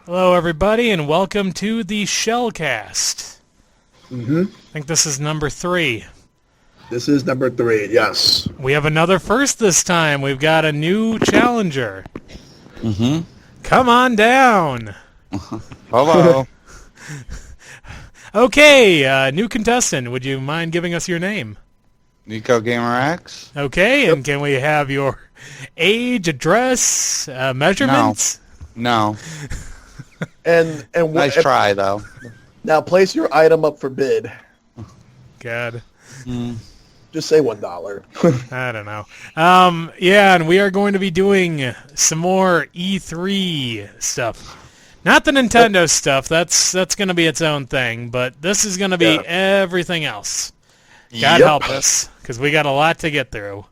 Hello, everybody, and welcome to the SHELLCAST. I think this is number 3. This is number 3, yes. We have another first this time. We've got a new challenger. Come on down. Hello. Okay, new contestant. Would you mind giving us your name? NekoGamerX. Okay, and can we have your age, address, measurements? No. And Nice try, though. Now place your item up for bid. God. Just say $1. I don't know. Yeah, and we are going to be doing some more E3 stuff. Not the Nintendo stuff. That's going to be its own thing. But this is going to be everything else. God help us, because we got a lot to get through.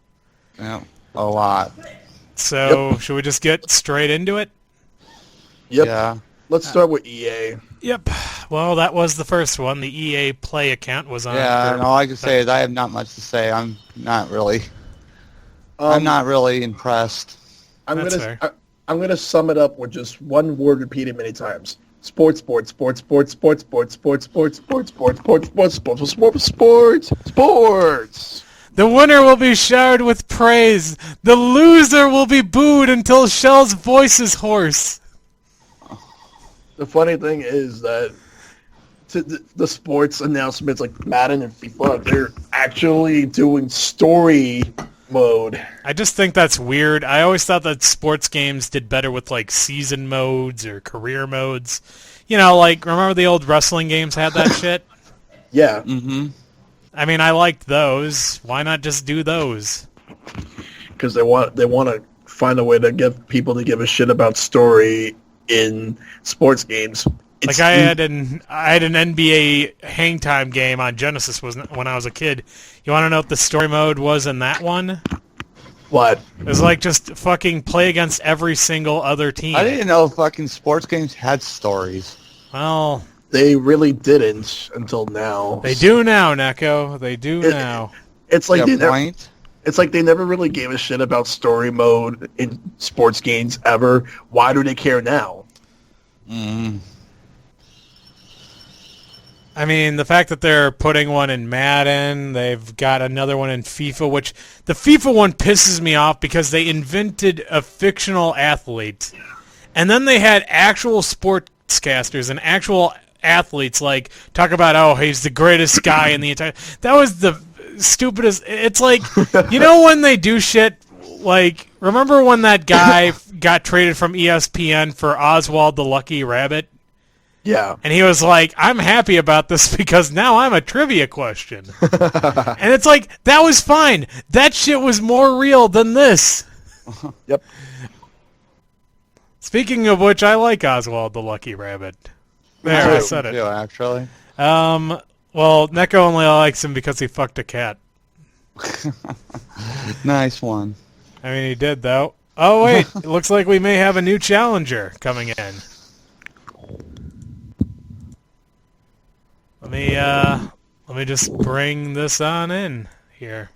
Yeah, a lot. So, should we just get straight into it? Yep. Yeah. Let's start with EA. Yep. Well, that was the first one. The EA Play account was on. Yeah, and all I can say is I have not much to say. I'm not really impressed. I'm gonna sum it up with just one word repeated many times. Sports. Sports. The winner will be showered with praise. The loser will be booed until Shell's voice is hoarse. The funny thing is that the sports announcements like Madden and FIFA, they're actually doing story mode. I just think that's weird. I always thought that sports games did better with like season modes or career modes. You know, like remember the old wrestling games had that shit? Yeah. I mean, I liked those. Why not just do those? Because they want to find a way to get people to give a shit about story in sports games. Like I had an NBA Hang Time game on Genesis when I was a kid. You want to know what the story mode was in that one? What? It was like just fucking play against every single other team. I didn't know fucking sports games had stories. Well, they really didn't until now. They do now, Neko. They do now. It's like Point. It's like they never really gave a shit about story mode in sports games ever. Why do they care now? I mean, the fact that they're putting one in Madden, they've got another one in FIFA, which the FIFA one pisses me off because they invented a fictional athlete, and then they had actual sportscasters and actual athletes like talk about, oh, he's the greatest guy in the entire... That was the stupidest... It's like, you know when they do shit, like, remember when that guy got traded from ESPN for Oswald the Lucky Rabbit? Yeah. And he was like, I'm happy about this because now I'm a trivia question. And it's like, that was fine. That shit was more real than this. Yep. Speaking of which, I like Oswald the Lucky Rabbit. There, I said it. Yeah, actually. Well, Neko only likes him because he fucked a cat. Nice one. I mean, he did, though. Oh, wait. It looks like we may have a new challenger coming in. Let me just bring this on in here.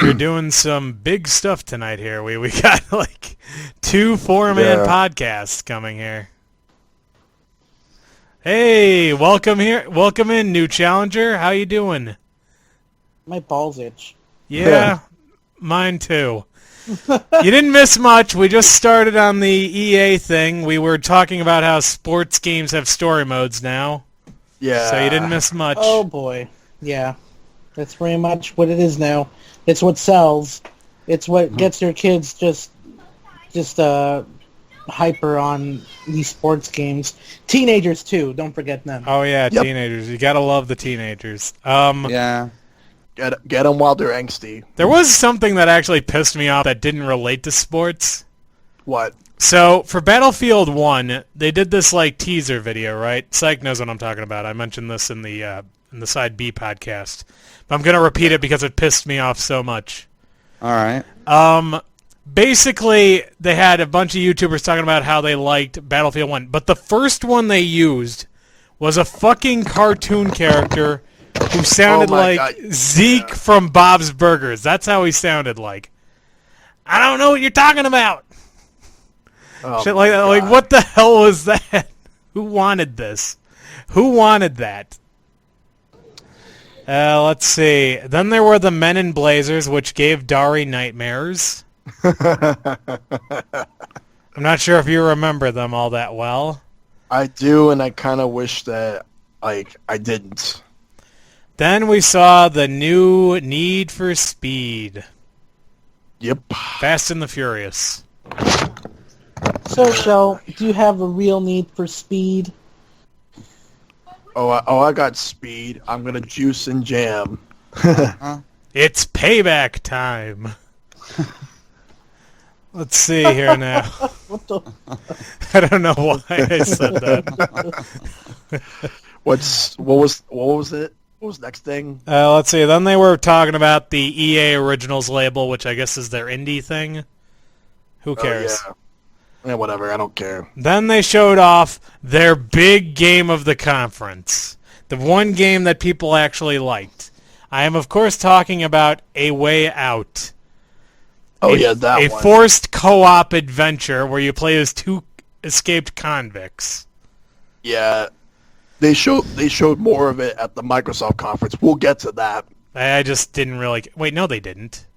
We're doing some big stuff tonight here. We got like 2 4-man podcasts coming here. Hey, welcome here. Welcome in, new challenger. How you doing? My balls itch. Yeah, mine too. You didn't miss much. We just started on the EA thing. We were talking about how sports games have story modes now. Yeah. So you didn't miss much. Oh boy. Yeah. That's pretty much what it is now. It's what sells. It's what gets your kids just hyper on these sports games. Teenagers too, don't forget them. Oh yeah, teenagers. You gotta love the teenagers. Yeah. Get them while they're angsty. There was something that actually pissed me off that didn't relate to sports. What? So, for Battlefield 1, they did this, like, teaser video, right? Psych knows what I'm talking about. I mentioned this in the Side B podcast. But I'm going to repeat it because it pissed me off so much. All right. Basically, they had a bunch of YouTubers talking about how they liked Battlefield 1. But the first one they used was a fucking cartoon character who sounded Oh my like God, Zeke yeah. from Bob's Burgers. That's how he sounded like. I don't know what you're talking about. Oh Shit my like that. Like, God. what the hell was that? Who wanted this? Who wanted that? Let's see. Then there were the Men in Blazers, which gave Dari nightmares. I'm not sure if you remember them all that well. I do, and I kind of wish that, like, I didn't. Then we saw the new Need for Speed. Yep. Fast and the Furious. So, Shell, do you have a real need for speed? I got speed. I'm gonna juice and jam. It's payback time. Let's see here now. What the? I don't know why I said that. What was it? What was the next thing? Let's see. Then they were talking about the EA Originals label, which I guess is their indie thing. Who cares? Oh, yeah, whatever. I don't care. Then they showed off their big game of the conference. The one game that people actually liked. I am, of course, talking about A Way Out. Oh yeah, that A one. forced co-op adventure where you play as two escaped convicts. Yeah, they showed more of it at the Microsoft conference. We'll get to that. I just didn't really... Wait, no, they didn't.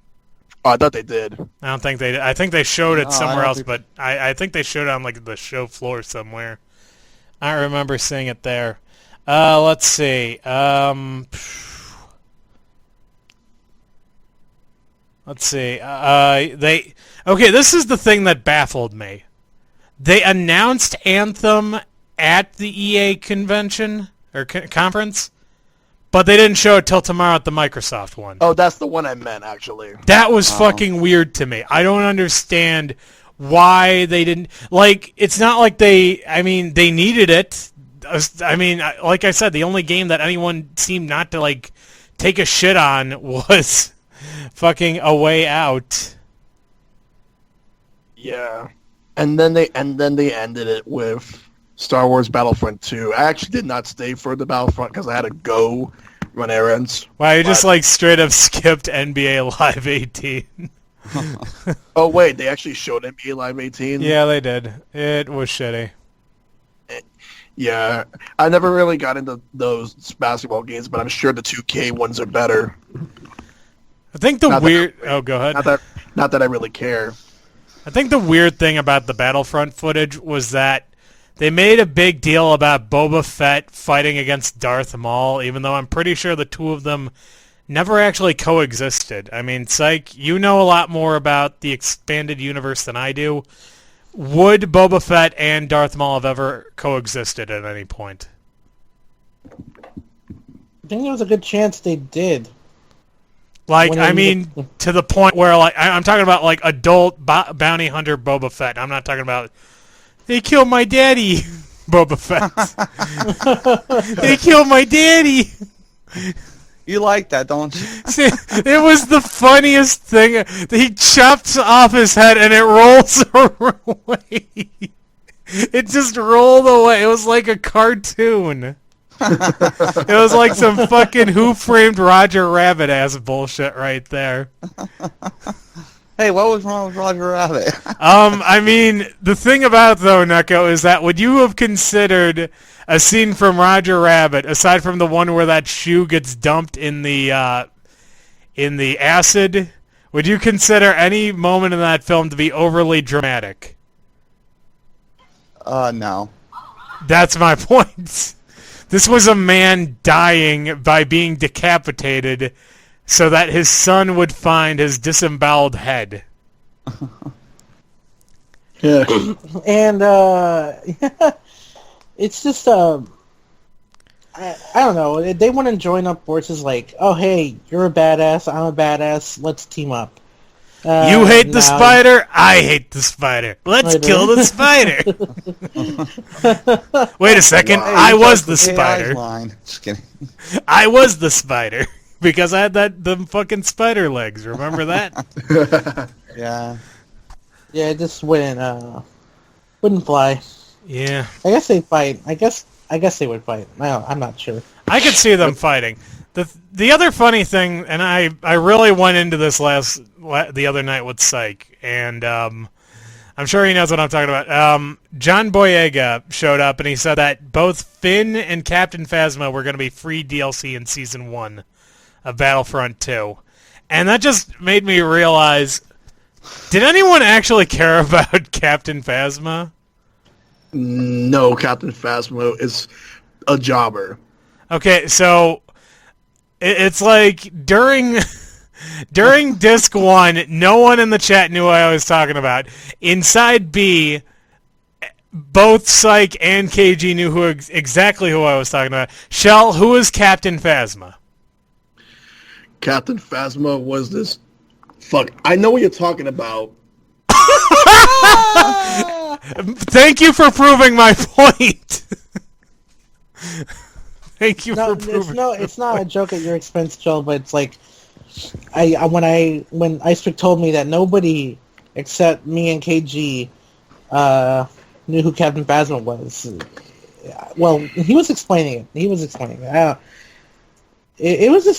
Oh, I thought they did. I don't think they did. I think they showed it No, somewhere I don't else, think- but I think they showed it on like the show floor somewhere. I don't remember seeing it there. Let's see. Let's see. Okay, this is the thing that baffled me. They announced Anthem at the EA convention or conference, but they didn't show it till tomorrow at the Microsoft one. Oh, that's the one I meant actually. That was fucking weird to me. I don't understand why they didn't... Like, it's not like they... I mean, they needed it. I mean, like I said, the only game that anyone seemed not to, like, take a shit on was fucking A Way Out. Yeah, and then they ended it with Star Wars Battlefront 2. I actually did not stay for the Battlefront because I had to go run errands. Wow, you just, But- like, straight up skipped NBA Live 18. Oh wait, they actually showed NBA Live 18. Yeah, they did. It was shitty. Yeah, I never really got into those basketball games, but I'm sure the 2K ones are better. I think the Not that- weird... Oh, go ahead. Not that I really care. I think the weird thing about the Battlefront footage was that they made a big deal about Boba Fett fighting against Darth Maul, even though I'm pretty sure the two of them never actually coexisted. I mean, Psych, you know a lot more about the expanded universe than I do. Would Boba Fett and Darth Maul have ever coexisted at any point? I think there was a good chance they did. Like, When I they- mean, to the point where, like, I'm talking about, like, adult bounty hunter Boba Fett. I'm not talking about, they killed my daddy, Boba Fett. They killed my daddy. You like that, don't you? See, it was the funniest thing. He chops off his head and it rolls away. It just rolled away. It was like a cartoon. It was like some fucking Who Framed Roger Rabbit ass bullshit right there. Hey, what was wrong with Roger Rabbit? I mean, the thing about it though, Neko, is that would you have considered a scene from Roger Rabbit, aside from the one where that shoe gets dumped in the acid, would you consider any moment in that film to be overly dramatic? No. That's my point. This was a man dying by being decapitated so that his son would find his disemboweled head. Yeah. And it's just I don't know. They wouldn't join up forces like, oh hey, you're a badass, I'm a badass, let's team up. You hate the no. spider, I hate the spider. Let's I do. kill the spider. Wait a second, Wow. I was the AI's spider. line. Just kidding. I was the spider because I had them fucking spider legs. Remember that? Yeah. Yeah, it just wouldn't fly. Yeah. I guess they'd fight. I guess they would fight. I'm not sure. I could see them fighting. The other funny thing, and I really went into this the other night with Psych, and I'm sure he knows what I'm talking about. John Boyega showed up, and he said that both Finn and Captain Phasma were going to be free DLC in Season 1 of Battlefront 2. And that just made me realize, did anyone actually care about Captain Phasma? No, Captain Phasma is a jobber. Okay, so it's like during Disc 1, no one in the chat knew what I was talking about. Inside B, both Psych and KG knew exactly who I was talking about. Shell, who is Captain Phasma? Captain Phasma was this... Fuck, I know what you're talking about. Thank you for proving my point. Thank you for proving. It's not a joke at your expense, Joel. But it's like, when Icepick told me that nobody except me and KG knew who Captain Phasma was. Well, he was explaining it. It was just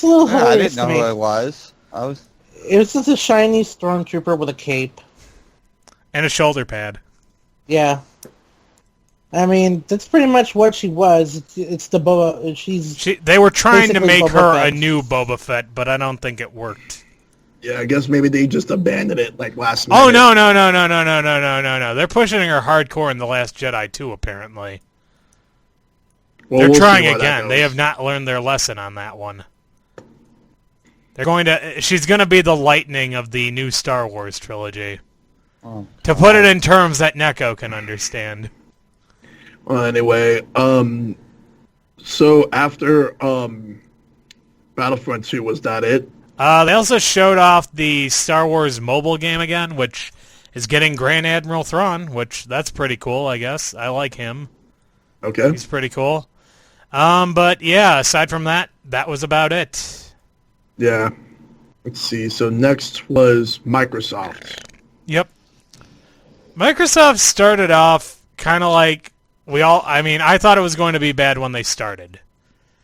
a little hilarious. I didn't know who it was. It was just a shiny stormtrooper with a cape and a shoulder pad. Yeah. I mean, that's pretty much what she was. It's the Boba. They were trying to make Boba her Fett. a new Boba Fett, but I don't think it worked. Yeah, I guess maybe they just abandoned it like last minute. Oh no! They're pushing her hardcore in The Last Jedi too. Apparently, Well, they're we'll see trying where that again. goes. They have not learned their lesson on that one. They're going to. She's going to be the lightning of the new Star Wars trilogy. Oh. To put it in terms that Neko can understand. Well, anyway, so after Battlefront 2, was that it? They also showed off the Star Wars mobile game again, which is getting Grand Admiral Thrawn, which that's pretty cool, I guess. I like him. Okay. He's pretty cool. But yeah, aside from that, that was about it. Yeah. Let's see. So next was Microsoft. Yep. Microsoft started off kind of like I thought it was going to be bad when they started.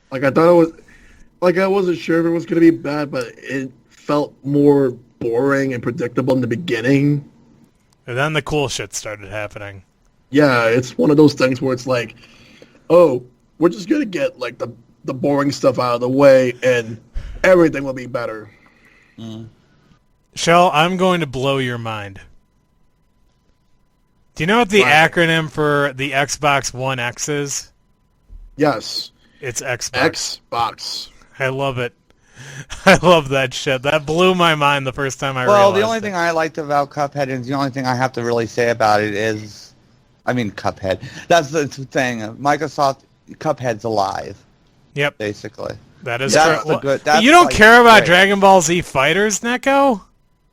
Like, I thought it was... Like, I wasn't sure if it was going to be bad, but it felt more boring and predictable in the beginning. And then the cool shit started happening. Yeah, it's one of those things where it's like, oh, we're just going to get, like, the boring stuff out of the way, and everything will be better. Shell, I'm going to blow your mind. Do you know what the acronym for the Xbox One X is? Yes. It's Xbox. Xbox. I love it. I love that shit. That blew my mind the first time I realized Well, the only it. thing I liked about Cuphead, and the only thing I have to really say about it is, Cuphead. That's the thing. Microsoft, Cuphead's alive. Yep. Basically. That is That's true. the good. That's You don't like care about great. Dragon Ball Z Fighters, Neko?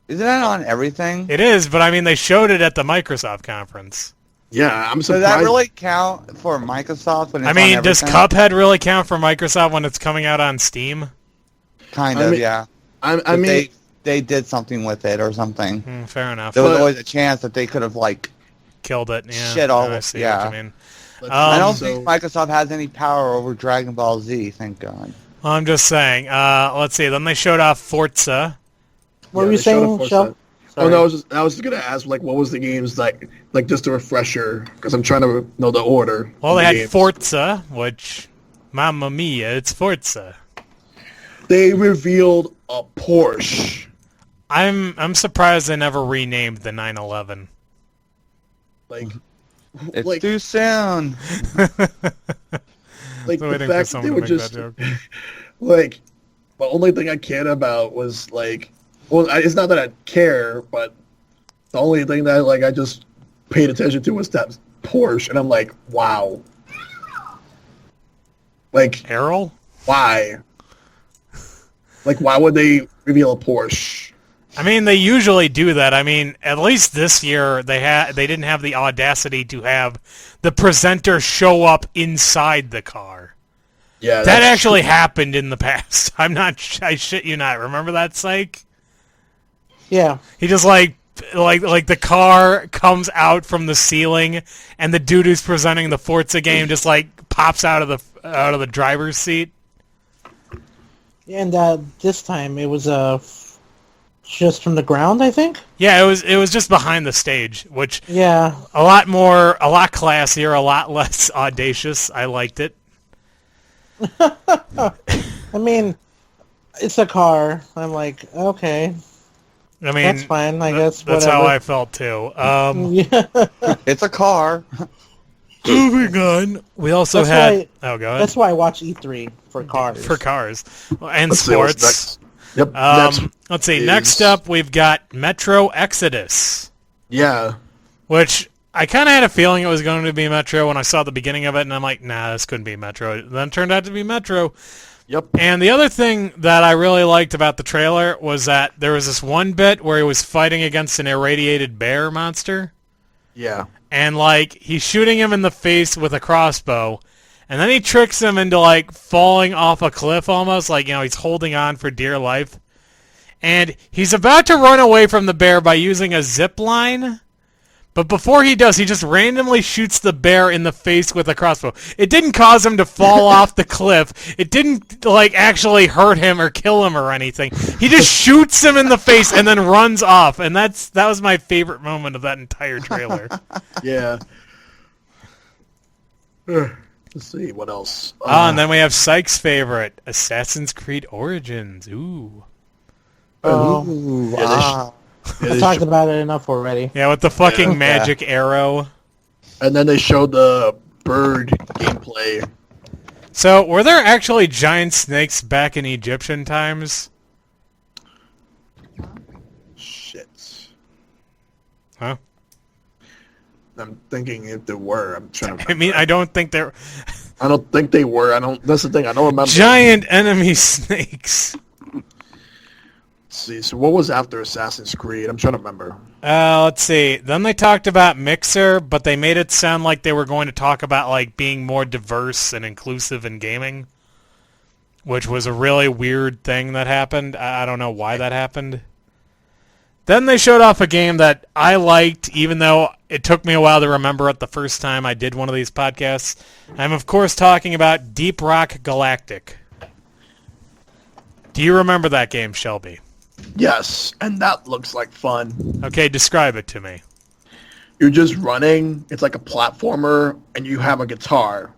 Isn't that on everything? It is, but I mean, they showed it at the Microsoft conference. Yeah, I'm Does surprised. that really count for Microsoft when it's I mean, on does everything? Cuphead really count for Microsoft when it's coming out on Steam? Kind I of, mean- yeah. I But mean, they did something with it or something. Fair enough. There was But- always a chance that they could have Killed it. Yeah. Shit all I over- see yeah. what you mean. I don't so- think Microsoft has any power over Dragon Ball Z, thank God. Well, I'm just saying. Let's see. Then they showed off Forza. What were they you showed saying, off Shell? Forza. Oh no, I was just gonna ask, like, what was the games like just a refresher, because I'm trying to know the order. Well, of they the had games. Forza, which, mamma mia, it's Forza. They revealed a Porsche. I'm surprised they never renamed the 911. Like, It's like, too soon. like So the waiting for fact that someone they to were make just that joke. like, the only thing I cared about was like, well, it's not that I care, but the only thing that I just paid attention to was that Porsche, and I'm like, wow. Like, Errol? why? Like, why would they reveal a Porsche? I mean, they usually do that. I mean, at least this year they didn't have the audacity to have the presenter show up inside the car. Yeah, That that's actually true. happened in the past. I shit you not. Remember that, Psych? Yeah. He just like the car comes out from the ceiling, and the dude who's presenting the Forza game just like pops out of the driver's seat. And this time it was just from the ground, I think. Yeah, it was just behind the stage, which Yeah. a lot classier, a lot less audacious. I liked it. I mean, it's a car. I'm like, okay, I mean, that's fine. I guess that's whatever. how I felt too. Yeah. It's a car. Moving on. We also That's had. why- Oh, go ahead. That's why I watch E3 for cars. For cars and Let's see what's sports. next. Yep. Next Let's see. is- Next up, we've got Metro Exodus, Yeah. which I kind of had a feeling it was going to be Metro when I saw the beginning of it, and I'm like, nah, this couldn't be Metro. Then it turned out to be Metro. Yep. And the other thing that I really liked about the trailer was that there was this one bit where he was fighting against an irradiated bear monster, Yeah. and like he's shooting him in the face with a crossbow, and then he tricks him into like falling off a cliff almost, like, you know, he's holding on for dear life. And he's about to run away from the bear by using a zip line. But before he does, he just randomly shoots the bear in the face with a crossbow. It didn't cause him to fall off the cliff. It didn't, like, actually hurt him or kill him or anything. He just shoots him in the face and then runs off. And that was my favorite moment of that entire trailer. Yeah. Let's see what else. And then we have Sykes' favorite, Assassin's Creed Origins. Ooh. Oh, Ooh, Yeah, ah. I talked about it enough already. Yeah, with the fucking Yeah. magic arrow. And then they showed the bird gameplay. So, were there actually giant snakes back in Egyptian times? Shit. Huh? I'm thinking if there were. I'm trying to. I mean, I don't think there... I don't think they were. I don't. That's the thing. I don't remember. Giant enemy snakes. Let's see. So what was after Assassin's Creed? I'm trying to remember. Let's see. Then they talked about Mixer, but they made it sound like they were going to talk about like being more diverse and inclusive in gaming, which was a really weird thing that happened. I don't know why that happened. Then they showed off a game that I liked, even though it took me a while to remember it the first time I did one of these podcasts. I'm, of course, talking about Deep Rock Galactic. Do you remember that game, Shelby? Yes, and that looks like fun. Okay, describe it to me. You're just running. It's like a platformer, and you have a guitar.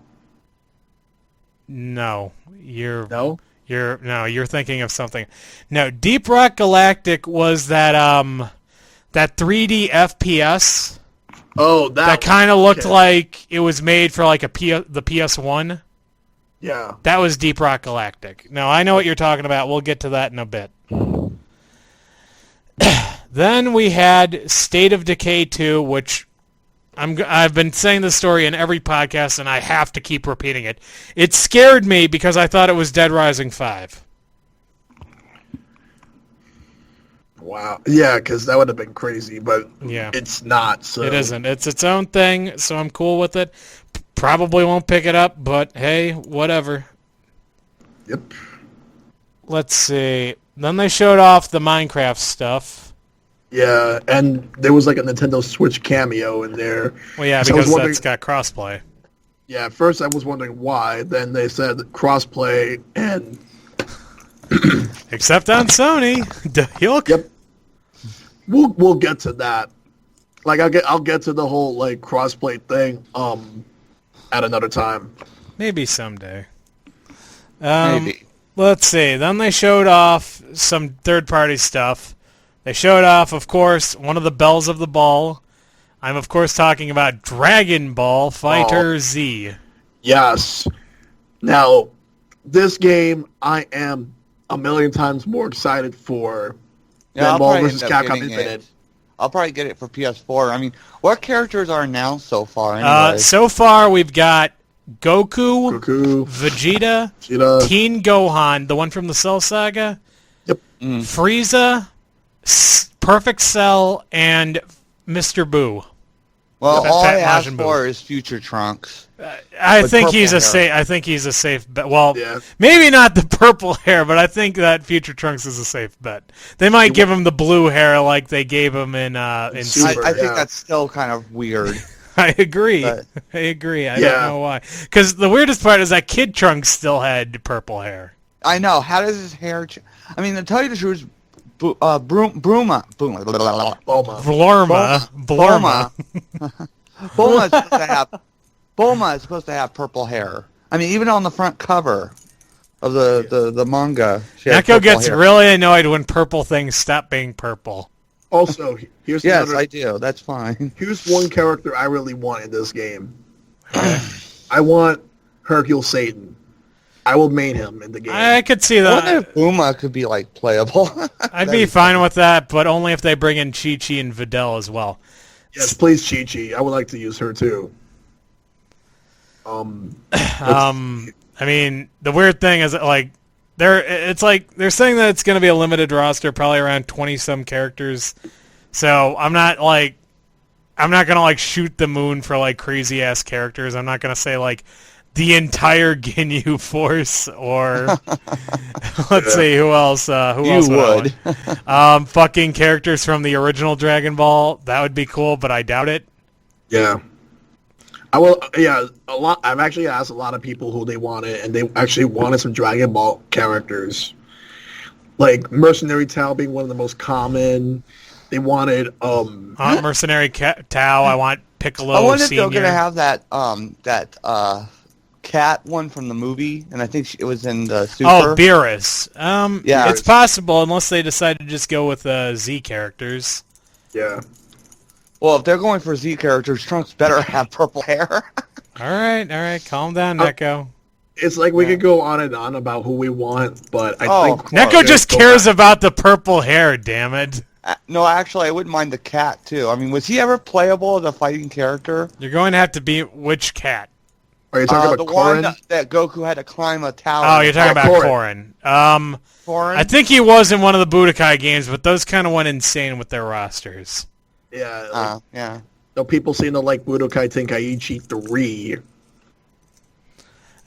No, No? you're thinking of something. No, Deep Rock Galactic was that that 3D FPS Oh, that kind of looked okay. like it was made for like the PS1. Yeah. That was Deep Rock Galactic. Now, I know what you're talking about. We'll get to that in a bit. Then we had State of Decay 2, which I've been saying this story in every podcast, and I have to keep repeating it. It scared me because I thought it was Dead Rising 5. Wow. Yeah, because that would have been crazy, but Yeah. it's not. So It isn't. It's its own thing, so I'm cool with it. Probably won't pick it up, but hey, whatever. Yep. Let's see. Then they showed off the Minecraft stuff. Yeah, and there was like a Nintendo Switch cameo in there. Well, yeah, So I was because wondering- that's got crossplay. Yeah, at first I was wondering why. Then they said crossplay, and Except on Sony. Yuck. yep. We'll get to that. Like I'll get to the whole like crossplay thing at another time. Maybe someday. Maybe. Let's see. Then they showed off some third-party stuff. They showed off, of course, one of the bells of the ball. I'm, of course, talking about Dragon Ball Fighter Z. Yes. Now, this game I am a million times more excited for Yeah, than I'll Ball probably vs. end up Capcom getting Infinite. it. I'll probably get it for PS4. I mean, what characters are announced so far? Anyway? So far, we've got Goku, Goku, Vegeta, Vegeta. Teen Gohan, the one from the Cell Saga, Yep. Frieza, Perfect Cell, and Mr. Boo. well, Fat all I Majin ask Buu. for is Future Trunks. I With think purple he's a hair. safe. I think he's a safe bet. Well, Yeah. maybe not the purple hair, but I think that Future Trunks is a safe bet. They might give him the blue hair like they gave him in Super. I think yeah. that's still kind of weird. I agree. But- I agree. I Yeah. don't know why. Because the weirdest part is that Kid Trunks still had purple hair. I know. How does his hair? I mean, to tell you the truth, Bulma is supposed to have purple hair. I mean, even on the front cover of the manga, she has Neko purple gets hair. really annoyed when purple things stop being purple. Also, here's Yes, another, I do. That's fine. here's one character I really want in this game. I want Hercule Satan. I will main him in the game. I could see I wonder that. if Bulma could be like playable. I'd be fine with that, but only if they bring in Chi-Chi and Videl as well. Yes, please, Chi-Chi. I would like to use her too. I mean, the weird thing is that, like, they're saying that it's going to be a limited roster, probably around 20-some characters. So I'm not going to like shoot the moon for like crazy ass characters. I'm not going to say like the entire Ginyu force or let's see who else. Who else would I want? Fucking characters from the original Dragon Ball. That would be cool, but I doubt it. Yeah. I will. Yeah, a lot. I've actually asked a lot of people who they wanted, and they actually wanted some Dragon Ball characters, like Mercenary Tao being one of the most common. They wanted Mercenary Tao. I want Piccolo. I wonder if Senior. they're gonna have that cat one from the movie, and I think it was in the Super. Oh, Beerus. Yeah, it's possible unless they decide to just go with Z characters. Yeah. Well, if they're going for Z characters, Trunks better have purple hair. All right, calm down, Neko. It's like we could go on and on about who we want, but I think Neko just cares about the purple hair. Damn it! No, actually, I wouldn't mind the cat too. I mean, was he ever playable as a fighting character? You're going to have to beat which cat? Are you talking The about one Korin? that Goku had to climb a tower. Oh, you're talking about Korin. Korin? I think he was in one of the Budokai games, but those kind of went insane with their rosters. Yeah. Like, yeah. so people seem to like Budokai Tenkaichi 3.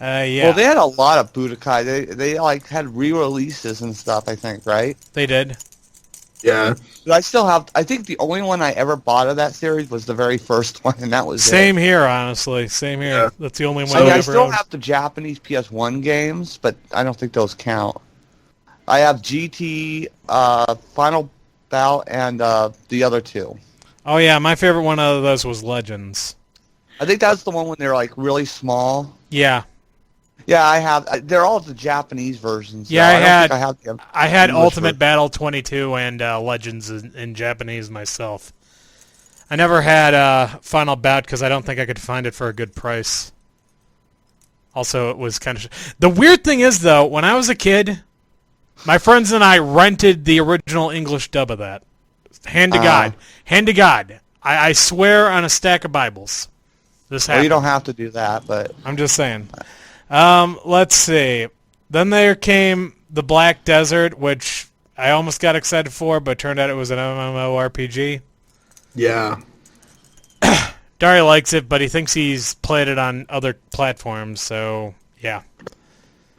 Yeah. Well, they had a lot of Budokai. They like had re-releases and stuff. I think, right? They did. Yeah. But I still have. I think the only one I ever bought of that series was the very first one, and that was Same here, honestly. Same here. Yeah. That's the only one I mean, I I ever still owned. have the Japanese PS1 games, but I don't think those count. I have GT, Final Bout, and the other two. Oh yeah, my favorite one of those was Legends. I think that's the one when they're like really small. Yeah. Yeah, I have. They're all the Japanese versions. Yeah, so I had English Ultimate version. Battle 22 and Legends in Japanese myself. I never had Final Bout because I don't think I could find it for a good price. Also, it was kind of... The weird thing is, though, when I was a kid, my friends and I rented the original English dub of that. Hand to God. Hand to God. I swear on a stack of Bibles. This happened. Well, you don't have to do that, but... I'm just saying. Let's see. Then there came the Black Desert, which I almost got excited for, but turned out it was an MMORPG. Yeah. Dari likes it, but he thinks he's played it on other platforms, so yeah.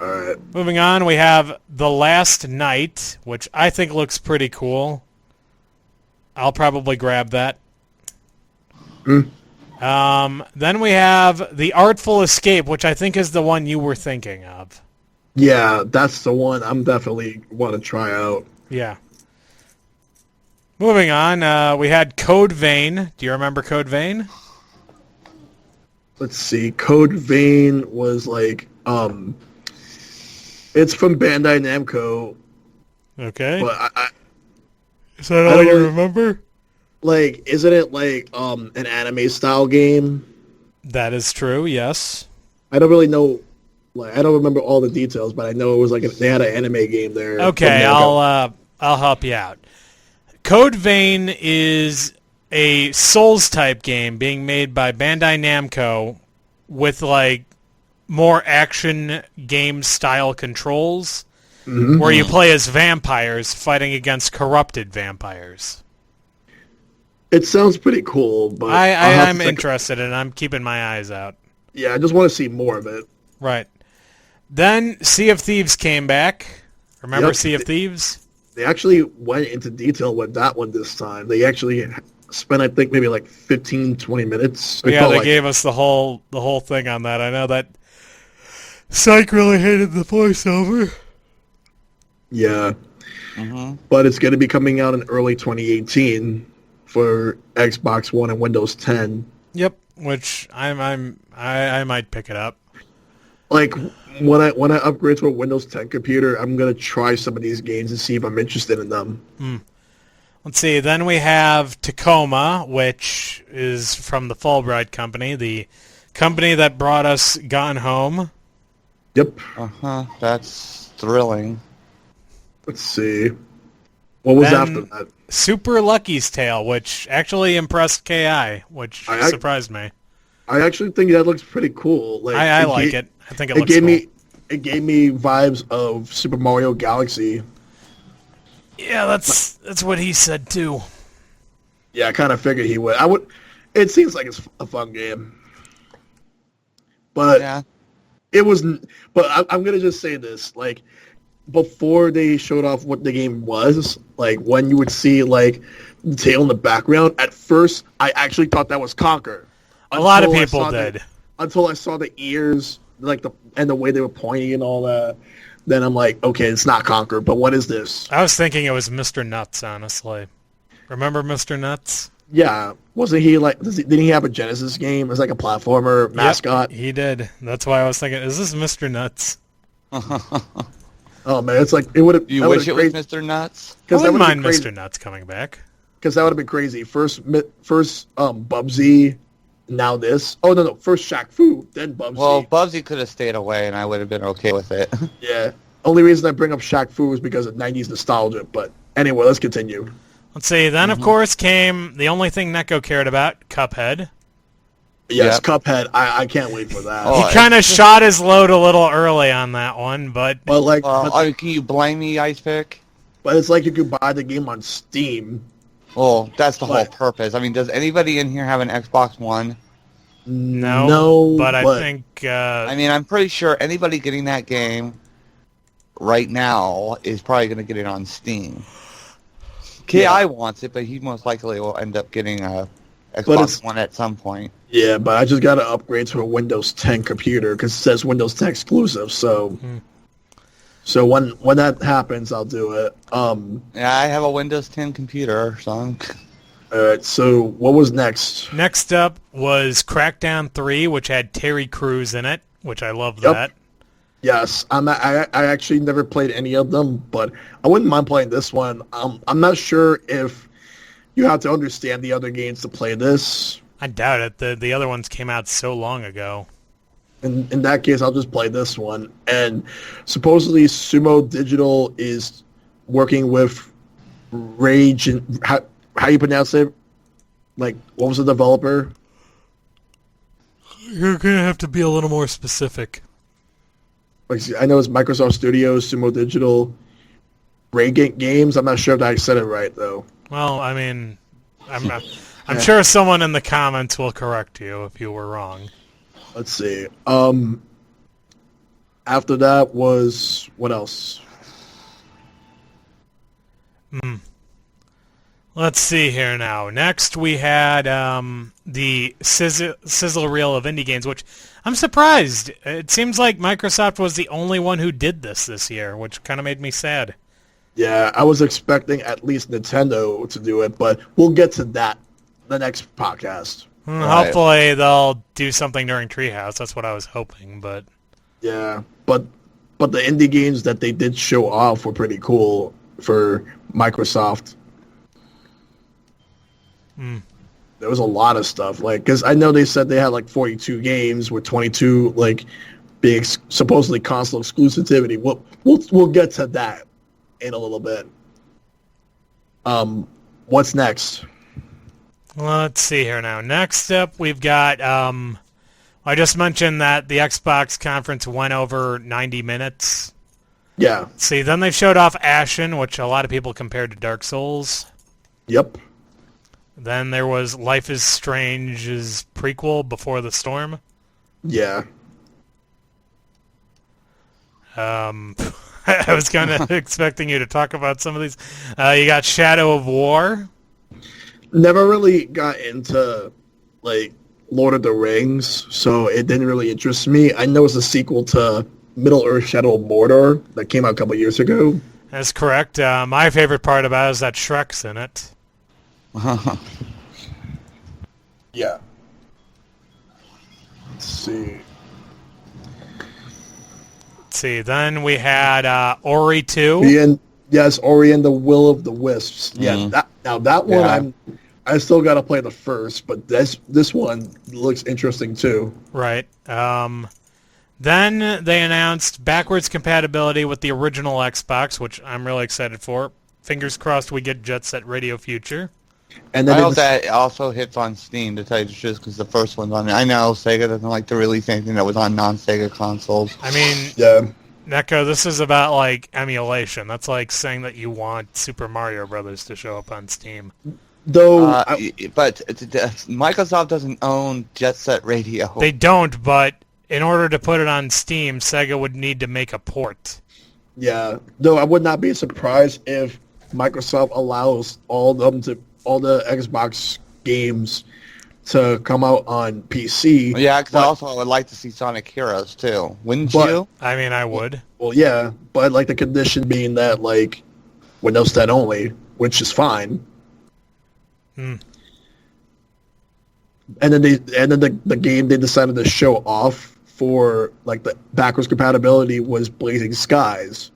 Alright. Moving on, we have The Last Night, which I think looks pretty cool. I'll probably grab that. Then we have The Artful Escape, which I think is the one you were thinking of. Yeah, that's the one I'm definitely want to try out. Yeah. Moving on, we had Code Vein. Do you remember Code Vein? Let's see. Code Vein was like, it's from Bandai Namco. Okay. But Is that all you remember? like, isn't it like an anime style game? That is true, yes. I don't really know. Like, I don't remember all the details, but I know it was like they had an anime game there. Okay, from Namco. I'll help you out. Code Vein is a Souls-type game being made by Bandai Namco with, like, more action game-style controls where you play as vampires fighting against corrupted vampires. It sounds pretty cool, but I'm interested and I'm keeping my eyes out. Yeah, I just want to see more of it. Right. Then Sea of Thieves came back. Remember Yep. Sea of Thieves? They actually went into detail with that one this time. They actually spent, I think, maybe like 15, 20 minutes. Yeah, they gave us the whole thing on that. I know that Psych really hated the voiceover. Yeah. Mm-hmm. But it's going to be coming out in early 2018 for Xbox One and Windows 10. Yep, which I might pick it up. Like when I upgrade to a Windows 10 computer, I'm going to try some of these games and see if I'm interested in them. Let's see. Then we have Tacoma, which is from the Fulbright Company, the company that brought us Gone Home. Yep. Uh-huh. That's thrilling. Let's see. What was Then after that? Super Lucky's Tale, which actually impressed KI, which I surprised me. I actually think that looks pretty cool. Like I like it. I think it looks gave cool. It gave me vibes of Super Mario Galaxy. Yeah, that's what he said too. Yeah, I kind of figured he would. It seems like it's a fun game, but Yeah. it was. But I'm gonna just say this: like before they showed off what the game was, like when you would see like the tail in the background. At first, I actually thought that was Conker. A lot of Until I people saw did. Until I saw the ears, like the way they were pointing and all that. Then I'm like, okay, it's not Conker, but what is this? I was thinking it was Mr. Nuts, honestly. Remember Mr. Nuts? Yeah, wasn't he like? Didn't he have a Genesis game? It's like a platformer mascot. Yep, he did. That's why I was thinking, is this Mr. Nuts? Oh man, it's like it would have. You wish it was Mr. Nuts? I wouldn't mind Mr. Nuts coming back. Because that would have been crazy. First, Bubsy, now this. Oh no, first Shaq Fu, then Bubsy. Well, Bubsy could have stayed away, and I would have been okay with it. Yeah. Only reason I bring up Shaq Fu is because of 90s nostalgia. But anyway, let's continue. Let's see. Then, of course, came the only thing Neko cared about, Cuphead. Yes, Yep. Cuphead. I can't wait for that. Oh, He kind of shot his load a little early on that one, but But like, Can you blame me, Icepick? but it's like you could buy the game on Steam. Well, that's the whole But- purpose. I mean, does anybody in here have an Xbox One? no. But I think I mean, I'm pretty sure anybody getting that game right now is probably going to get it on Steam. KI wants it, but he most likely will end up getting a Xbox One at some point. Yeah, but I just got to upgrade to a Windows 10 computer because it says Windows 10 exclusive. So, so when that happens, I'll do it. Yeah, I have a Windows 10 computer, so All right. So what was next? next up was Crackdown 3, which had Terry Crews in it, which I love Yep. that. Yes, I actually never played any of them, but I wouldn't mind playing this one. I'm not sure if you have to understand the other games to play this. I doubt it. The other ones came out so long ago. In that case, I'll just play this one. And supposedly, Sumo Digital is working with Rage and how you pronounce it? Like, what was the developer? You're gonna have to be a little more specific. Like, I know it's Microsoft Studios, Sumo Digital, Radiant Games. I'm not sure if I said it right though. Well, I mean, I'm sure someone in the comments will correct you if you were wrong. Let's see. After that was what else? Let's see here now. Next we had the sizzle reel of indie games, which I'm surprised. It seems like Microsoft was the only one who did this year, which kind of made me sad. Yeah, I was expecting at least Nintendo to do it, but we'll get to that the next podcast. Right. Hopefully they'll do something during Treehouse. That's what I was hoping, but Yeah, but the indie games that they did show off were pretty cool for Microsoft. There was a lot of stuff, like, because I know they said they had like 42 games with 22 like being supposedly console exclusivity. We'll get to that in a little bit. What's next? let's see here now. Next up we've got I just mentioned that the Xbox conference went over 90 minutes. Yeah. See, then they showed off Ashen, which a lot of people compared to Dark Souls. Yep. Then there was Life is Strange's prequel, Before the Storm. Yeah. I was kind of expecting you to talk about some of these. You got Shadow of War. Never really got into like Lord of the Rings, so it didn't really interest me. I know it's a sequel to Middle Earth: Shadow of Mordor that came out a couple years ago. That's correct. My favorite part about it is that Shrek's in it. Yeah. Let's see. Let's see. Then we had Ori 2. Yes, Ori and the Will of the Wisps. Yeah, that one I still got to play the first, but this one looks interesting too. Right. Then they announced backwards compatibility with the original Xbox, which I'm really excited for. Fingers crossed we get Jet Set Radio Future. And then I hope that also hits on Steam, to tell you the truth, because the first one's on there. I know Sega doesn't like to release anything that was on non-Sega consoles. I mean, yeah. Neko, this is about, like, emulation. That's like saying that you want Super Mario Brothers to show up on Steam. Though, but Microsoft doesn't own Jet Set Radio. They don't, but in order to put it on Steam, Sega would need to make a port. Yeah, though I would not be surprised if Microsoft allows all the Xbox games to come out on PC. Yeah, because also I would like to see Sonic Heroes too. Wouldn't you? I mean, I would. Well, yeah, but like the condition being that like Windows 10 only, which is fine. And then the game they decided to show off for like the backwards compatibility was Blazing Skies,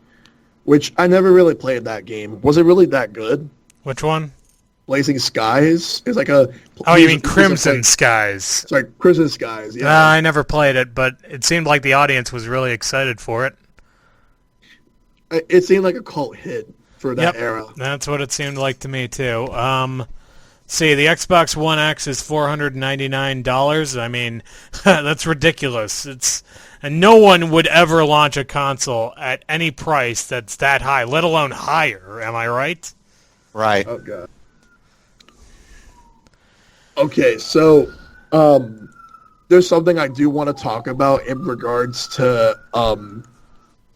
which I never really played that game. Was it really that good? Which one? Blazing Skies is like a. Oh, you mean Crimson Skies? Sorry, Crimson Skies. Yeah, I never played it, but it seemed like the audience was really excited for it. It seemed like a cult hit for that era. That's what it seemed like to me too. See, the Xbox One X is $499. I mean, that's ridiculous. And no one would ever launch a console at any price that's that high, let alone higher. Am I right? Right. Oh god. Okay, so there's something I do want to talk about in regards to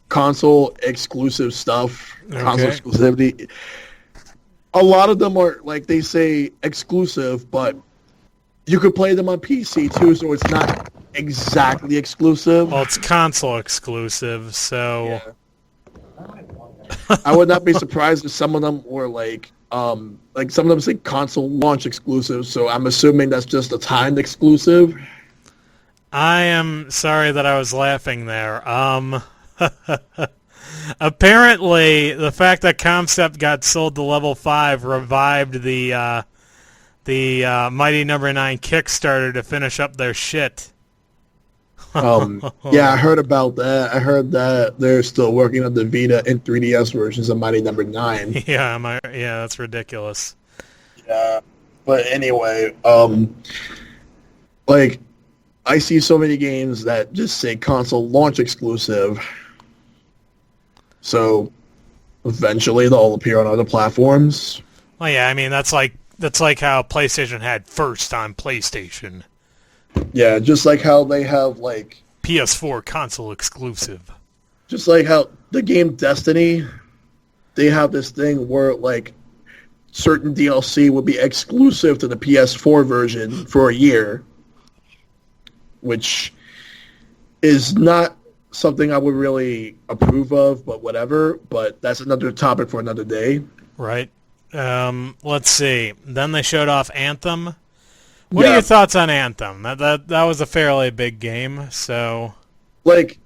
console exclusive stuff, console exclusivity. A lot of them are, like they say, exclusive, but you could play them on PC too, so it's not exactly exclusive. Well, it's console exclusive, so... Yeah. I would not be surprised if some of them were like some of them say console launch exclusive, so I'm assuming that's just a timed exclusive. I am sorry that I was laughing there. Apparently, the fact that Concept got sold to Level 5 revived the Mighty Number 9 Kickstarter to finish up their shit. Yeah, I heard about that. I heard that they're still working on the Vita and 3DS versions of Mighty Number 9. Yeah, that's ridiculous. Yeah, but anyway, like I see so many games that just say console launch exclusive. So eventually they'll appear on other platforms. Well, yeah, I mean that's like how PlayStation had first on PlayStation. Yeah, just like how they have like PS4 console exclusive. Just like how the game Destiny, they have this thing where like certain DLC would be exclusive to the PS4 version for a year, which is not something I would really approve of, but whatever. But that's another topic for another day. Right. Let's see. Then they showed off Anthem. What are your thoughts on Anthem? That was a fairly big game, so... Like,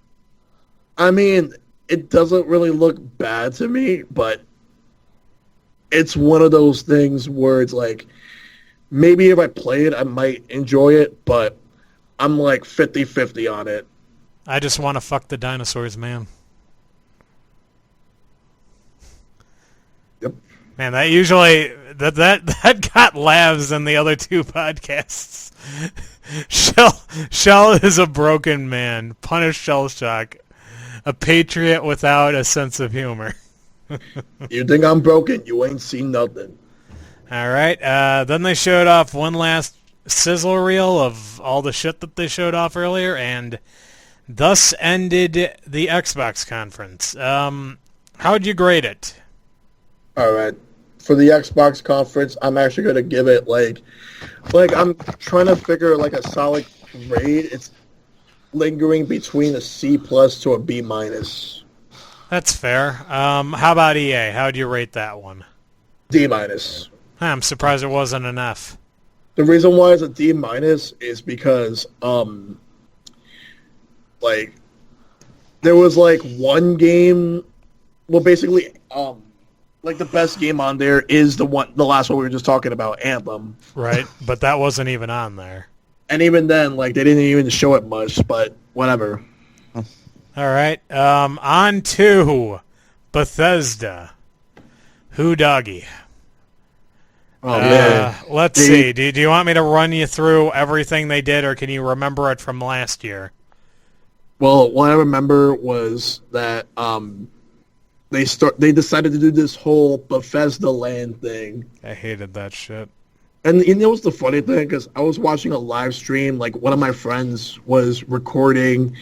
I mean, it doesn't really look bad to me, but it's one of those things where it's like, maybe if I play it, I might enjoy it, but I'm like 50-50 on it. I just want to fuck the dinosaurs, man. Yep. Man, that usually that got laughs in the other two podcasts. Shell is a broken man. Punish Shellshock. A patriot without a sense of humor. You think I'm broken? You ain't seen nothing. All right. Then they showed off one last sizzle reel of all the shit that they showed off earlier, and thus ended the Xbox conference. How'd you grade it? All right. For the Xbox conference, I'm actually going to give it like I'm trying to figure like a solid grade. It's lingering between a C+ to a B-. That's fair. How about EA? How'd you rate that one? D minus. I'm surprised it wasn't an F. The reason why it's a D minus is because, like, there was like one game. Well, basically, like the best game on there is the last one we were just talking about, Anthem. Right, but that wasn't even on there. And even then, like, they didn't even show it much, but whatever. All right, on to Bethesda. Who doggy? Oh, man. Let's see. Do you want me to run you through everything they did, or can you remember it from last year? Well, what I remember was that they decided to do this whole Bethesda Land thing. I hated that shit. And you know what's the funny thing? Because I was watching a live stream, like one of my friends was recording,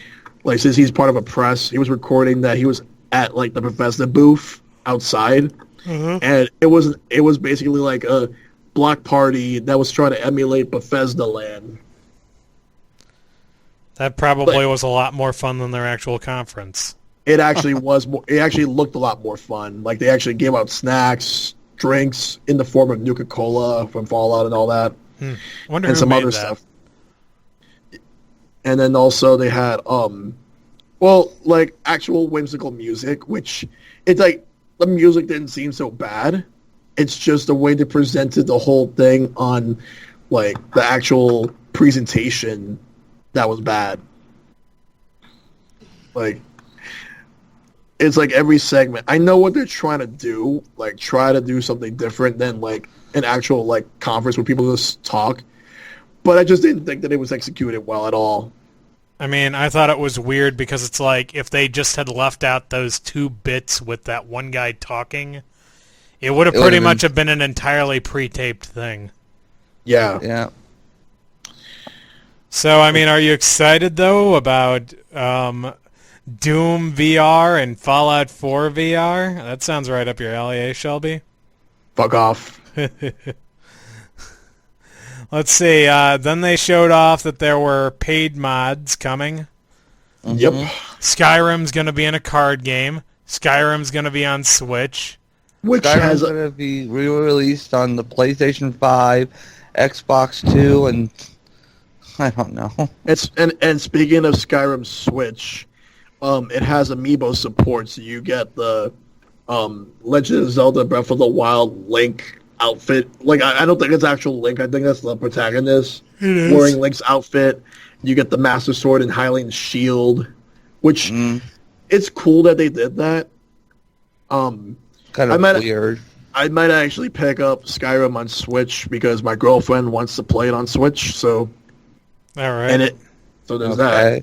like since he's part of a press, he was recording that he was at like the Bethesda booth outside, and it was basically like a block party that was trying to emulate Bethesda Land. That probably was a lot more fun than their actual conference. It actually was. It actually looked a lot more fun. Like they actually gave out snacks, drinks in the form of Nuka-Cola from Fallout and all that, Wonder and who some made other that. stuff. And then also they had well, like actual whimsical music, which it's like the music didn't seem so bad. It's just the way they presented the whole thing on like the actual presentation that was bad. Like it's like every segment. I know what they're trying to do, like try to do something different than like an actual like conference where people just talk. But I just didn't think that it was executed well at all. I mean, I thought it was weird because it's like if they just had left out those 2 bits with that one guy talking, it would have pretty much have been an entirely pre-taped thing. Yeah. Yeah. So, I mean, are you excited, though, about Doom VR and Fallout 4 VR? That sounds right up your alley, eh, Shelby? Fuck off. Let's see. Then they showed off that there were paid mods coming. Yep. Skyrim's going to be in a card game. Skyrim's going to be on Switch. Which Skyrim's has going to be re-released on the PlayStation 5, Xbox 2, and I don't know. it's and speaking of Skyrim Switch, it has amiibo support, so you get the Legend of Zelda Breath of the Wild Link outfit. Like I don't think it's actual Link. I think that's the protagonist wearing Link's outfit. You get the Master Sword and Hylian's shield, which it's cool that they did that. Kind of weird. I might actually pick up Skyrim on Switch because my girlfriend wants to play it on Switch. So, all right. and so there's that.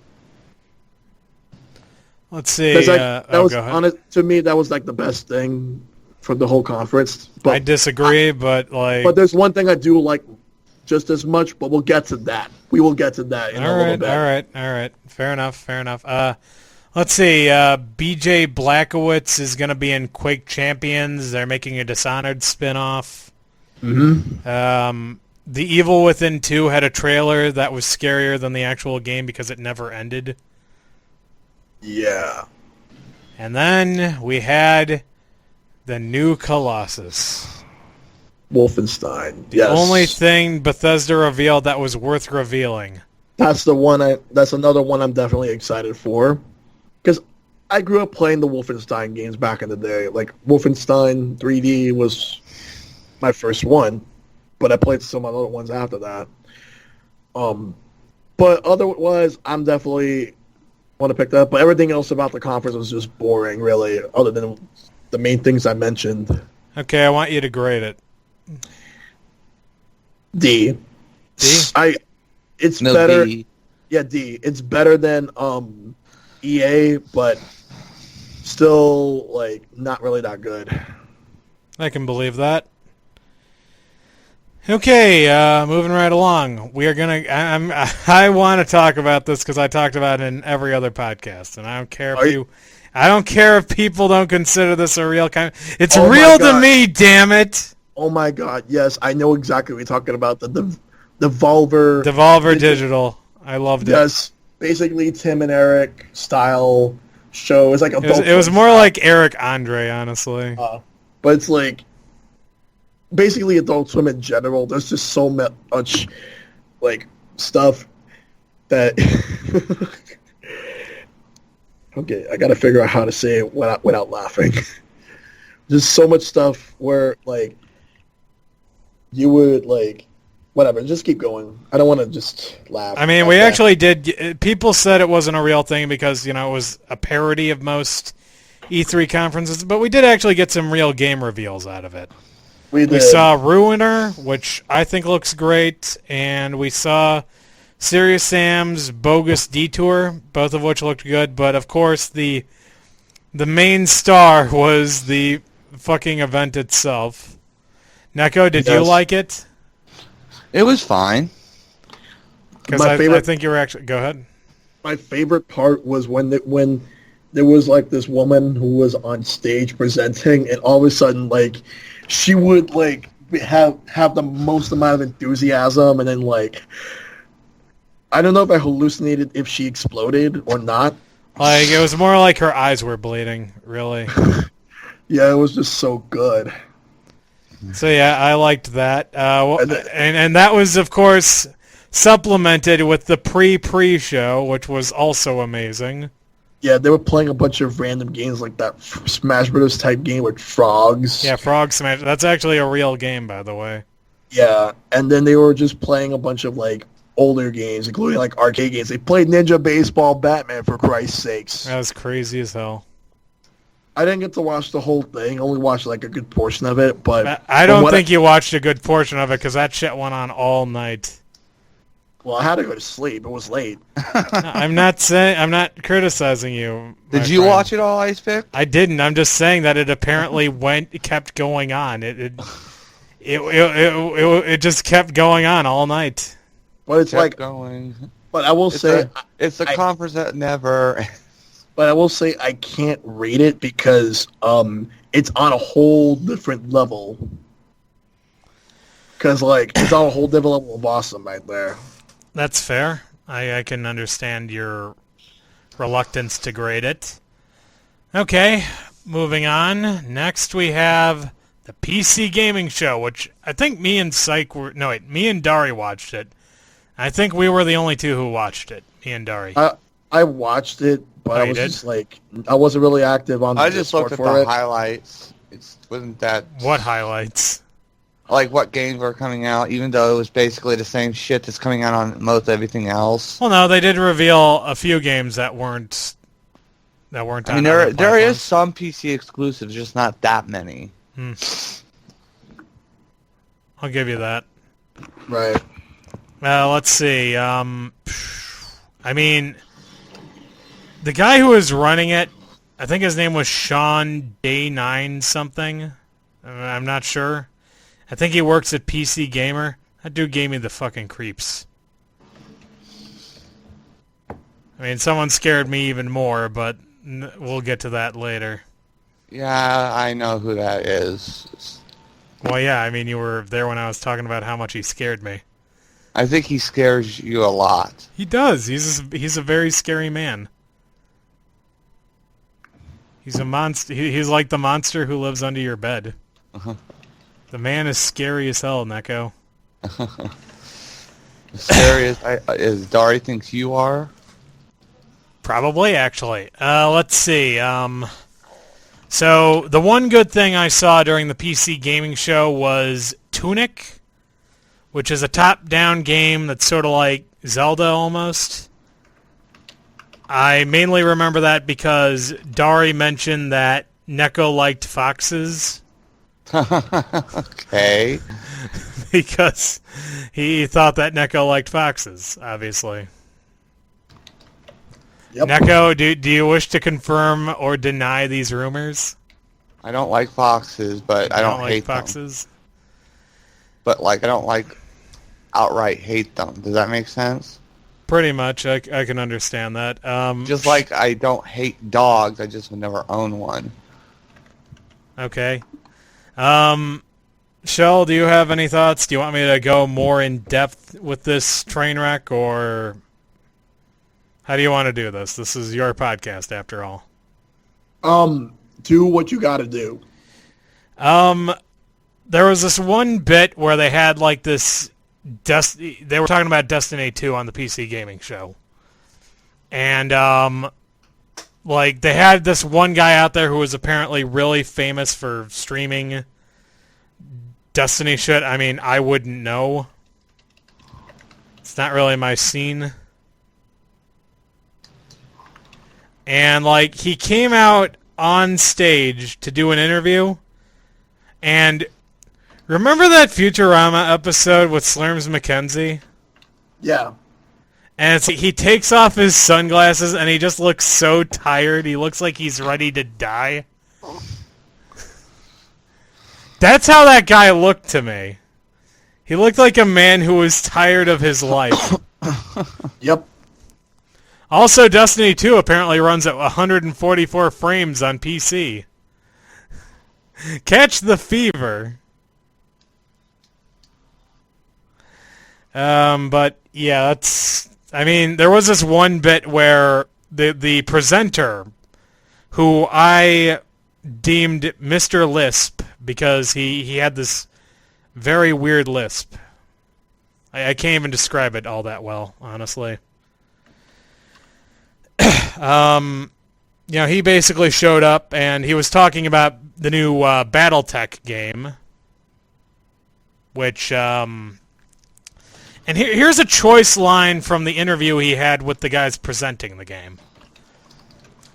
Let's see. That was go ahead. honest to me. That was like the best thing for the whole conference. But I disagree, but like. But there's one thing I do like just as much. But we'll get to that. We will get to that in a little bit. All right. Fair enough. Let's see. BJ Blazkowicz is going to be in Quake Champions. They're making a Dishonored spinoff. The Evil Within 2 had a trailer that was scarier than the actual game because it never ended. Yeah. And then we had the new Colossus. Wolfenstein. Yes. The only thing Bethesda revealed that was worth revealing. That's the one. That's another one I'm definitely excited for, because I grew up playing the Wolfenstein games back in the day. Like Wolfenstein 3D was my first one, but I played some other ones after that. But otherwise, I'm definitely want to pick that up. But everything else about the conference was just boring, really, other than the main things I mentioned. Okay, I want you to grade it. D. D? It's No, better. B. Yeah, D. It's better than EA, but still like not really that good. I can believe that. Okay, moving right along. We are gonna. I want to talk about this because I talked about it in every other podcast, and I don't care if I don't care if people don't consider this a real kind. It's real to me, damn it. Oh my god! Yes, I know exactly what you're talking about. The Devolver Digital. I loved it. Yes, basically Tim and Eric style show. It's like It was more like Eric Andre, honestly. but it's like basically Adult Swim in general. There's just so much like stuff that okay, I gotta figure out how to say it without laughing. There's so much stuff where like you would like whatever, just keep going. I don't want to just laugh. I mean, we actually did. People said it wasn't a real thing because, you know, it was a parody of most E3 conferences, but we did actually get some real game reveals out of it. We saw Ruiner, which I think looks great, and we saw Serious Sam's Bogus Detour, both of which looked good, but of course the main star was the fucking event itself. Neko, did you like it? It was fine. Because I think you were actually... Go ahead. My favorite part was when there was like this woman who was on stage presenting, and all of a sudden like she would like have the most amount of enthusiasm, and then like I don't know if I hallucinated if she exploded or not. Like it was more like her eyes were bleeding, really. Yeah, it was just so good. So yeah, I liked that, and that was of course supplemented with the pre-show, which was also amazing. Yeah, they were playing a bunch of random games like that Smash Brothers type game with frogs. Yeah, Frog Smash. That's actually a real game, by the way. Yeah, and then they were just playing a bunch of like older games, including like arcade games. They played Ninja Baseball Batman, for Christ's sakes. That was crazy as hell. I didn't get to watch the whole thing. Only watched like a good portion of it, but I don't think you watched a good portion of it because that shit went on all night. Well, I had to go to sleep. It was late. I'm not criticizing you. Did you watch it all, Icepick? I didn't. I'm just saying that it apparently kept going on. It just kept going on all night. But it's like going. But I will say it's a conference that never. But I will say I can't rate it because it's on a whole different level. Because like it's on a whole different level of awesome right there. That's fair. I can understand your reluctance to grade it. Okay, moving on. Next we have the PC Gaming Show, which I think me and me and Dari watched it. I think we were the only two who watched it, me and Dari. I watched it, but I was just like, I wasn't really active on the I just looked at the highlights. It wasn't that... What highlights? Like what games were coming out, even though it was basically the same shit that's coming out on most everything else. Well, no, they did reveal a few games that weren't. I mean, there is some PC exclusives, just not that many. I'll give you that. Right. Let's see. I mean, the guy who was running it, I think his name was Sean Day9 something. I'm not sure. I think he works at PC Gamer. That dude gave me the fucking creeps. I mean, someone scared me even more, but we'll get to that later. Yeah, I know who that is. Well, yeah, I mean, you were there when I was talking about how much he scared me. I think he scares you a lot. He does. He's a very scary man. He's a monster. He's like the monster who lives under your bed. The man is scary as hell, Neko. Scary as Dari thinks you are? Probably, actually. Let's see. So, the one good thing I saw during the PC Gaming Show was Tunic, which is a top-down game that's sort of like Zelda almost. I mainly remember that because Dari mentioned that Neko liked foxes. Okay. Because he thought that Neko liked foxes, obviously. Yep. Neko, do you wish to confirm or deny these rumors? I don't like foxes, but I don't like hate foxes? them. But like, I don't like outright hate them. Does that make sense? Pretty much. I can understand that. Just like I don't hate dogs, I just would never own one. Okay. Shell, do you have any thoughts? Do you want me to go more in depth with this train wreck, or how do you want to do this? This is your podcast, after all. Do what you gotta do. There was this one bit where they had like this they were talking about Destiny 2 on the PC gaming show. And like they had this one guy out there who was apparently really famous for streaming Destiny shit. I mean, I wouldn't know. It's not really my scene. And like he came out on stage to do an interview, and remember that Futurama episode with Slurms McKenzie? Yeah. And he takes off his sunglasses and he just looks so tired. He looks like he's ready to die. That's how that guy looked to me. He looked like a man who was tired of his life. Yep. Also, Destiny 2 apparently runs at 144 frames on PC. Catch the fever. But yeah, that's... I mean, there was this one bit where the presenter, who I deemed Mr. Lisp, because he had this very weird lisp. I can't even describe it all that well, honestly. You know, he basically showed up and he was talking about the new BattleTech game, which and here's a choice line from the interview he had with the guys presenting the game.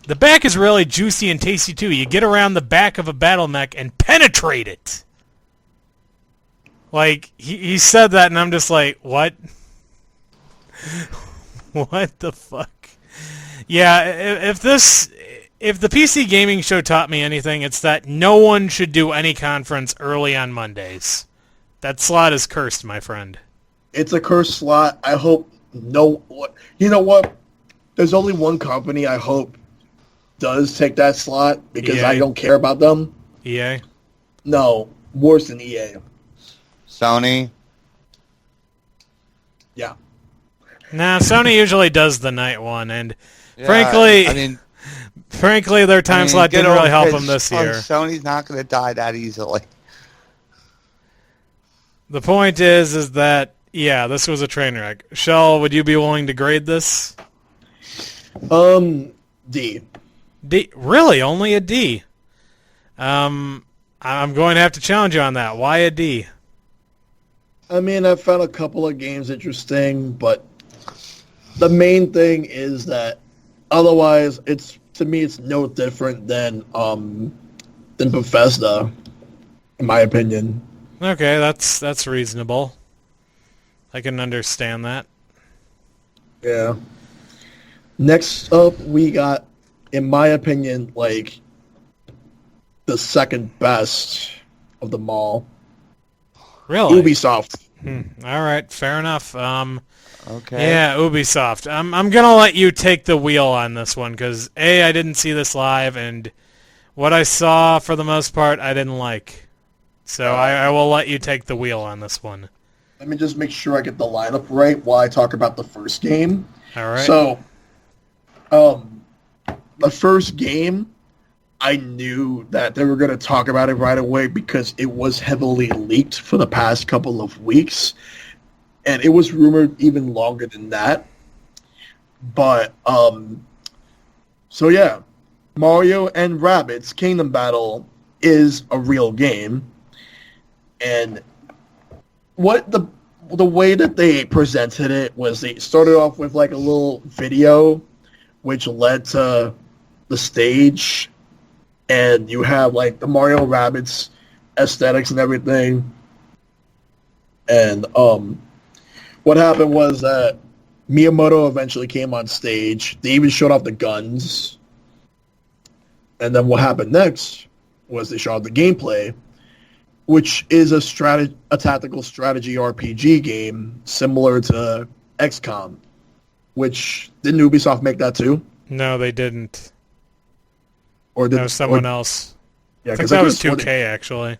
The back is really juicy and tasty too. You get around the back of a battle mech and penetrate it. Like he said that and I'm just like, what? What the fuck? Yeah, if the PC gaming show taught me anything, it's that no one should do any conference early on Mondays. That slot is cursed, my friend. It's a cursed slot. I hope you know what? There's only one company I hope does take that slot because EA? I don't care about them. EA? No, worse than EA. Sony. Yeah. Nah, Sony usually does the night one, and Yeah, frankly, I mean, their time slot good didn't old really help pitch them this on year. Sony's not going to die that easily. The point is that, yeah, this was a train wreck. Shell, would you be willing to grade this? D. D? Really? Only a D? I'm going to have to challenge you on that. Why a D? I mean, I found a couple of games interesting, but the main thing is that otherwise, to me, it's no different than Bethesda, in my opinion. Okay, that's reasonable. I can understand that. Yeah. Next up, we got, in my opinion, like the second best of them all. Really? Ubisoft. All right, fair enough. Okay. Yeah, Ubisoft. I'm gonna let you take the wheel on this one because A, I didn't see this live, and what I saw for the most part I didn't like. So I will let you take the wheel on this one. Let me just make sure I get the lineup right while I talk about the first game. All right. So, the first game, I knew that they were going to talk about it right away because it was heavily leaked for the past couple of weeks. And it was rumored even longer than that. But, so yeah, Mario and Rabbids Kingdom Battle is a real game. And what the way that they presented it was they started off with like a little video, which led to the stage, and you have like the Mario Rabbids aesthetics and everything. And what happened was that Miyamoto eventually came on stage. They even showed off the guns. And then what happened next was they showed off the gameplay, which is a tactical strategy RPG game similar to XCOM, which didn't Ubisoft make that too? No, they didn't. Or did No, someone else. Yeah, I think because that was 2K actually.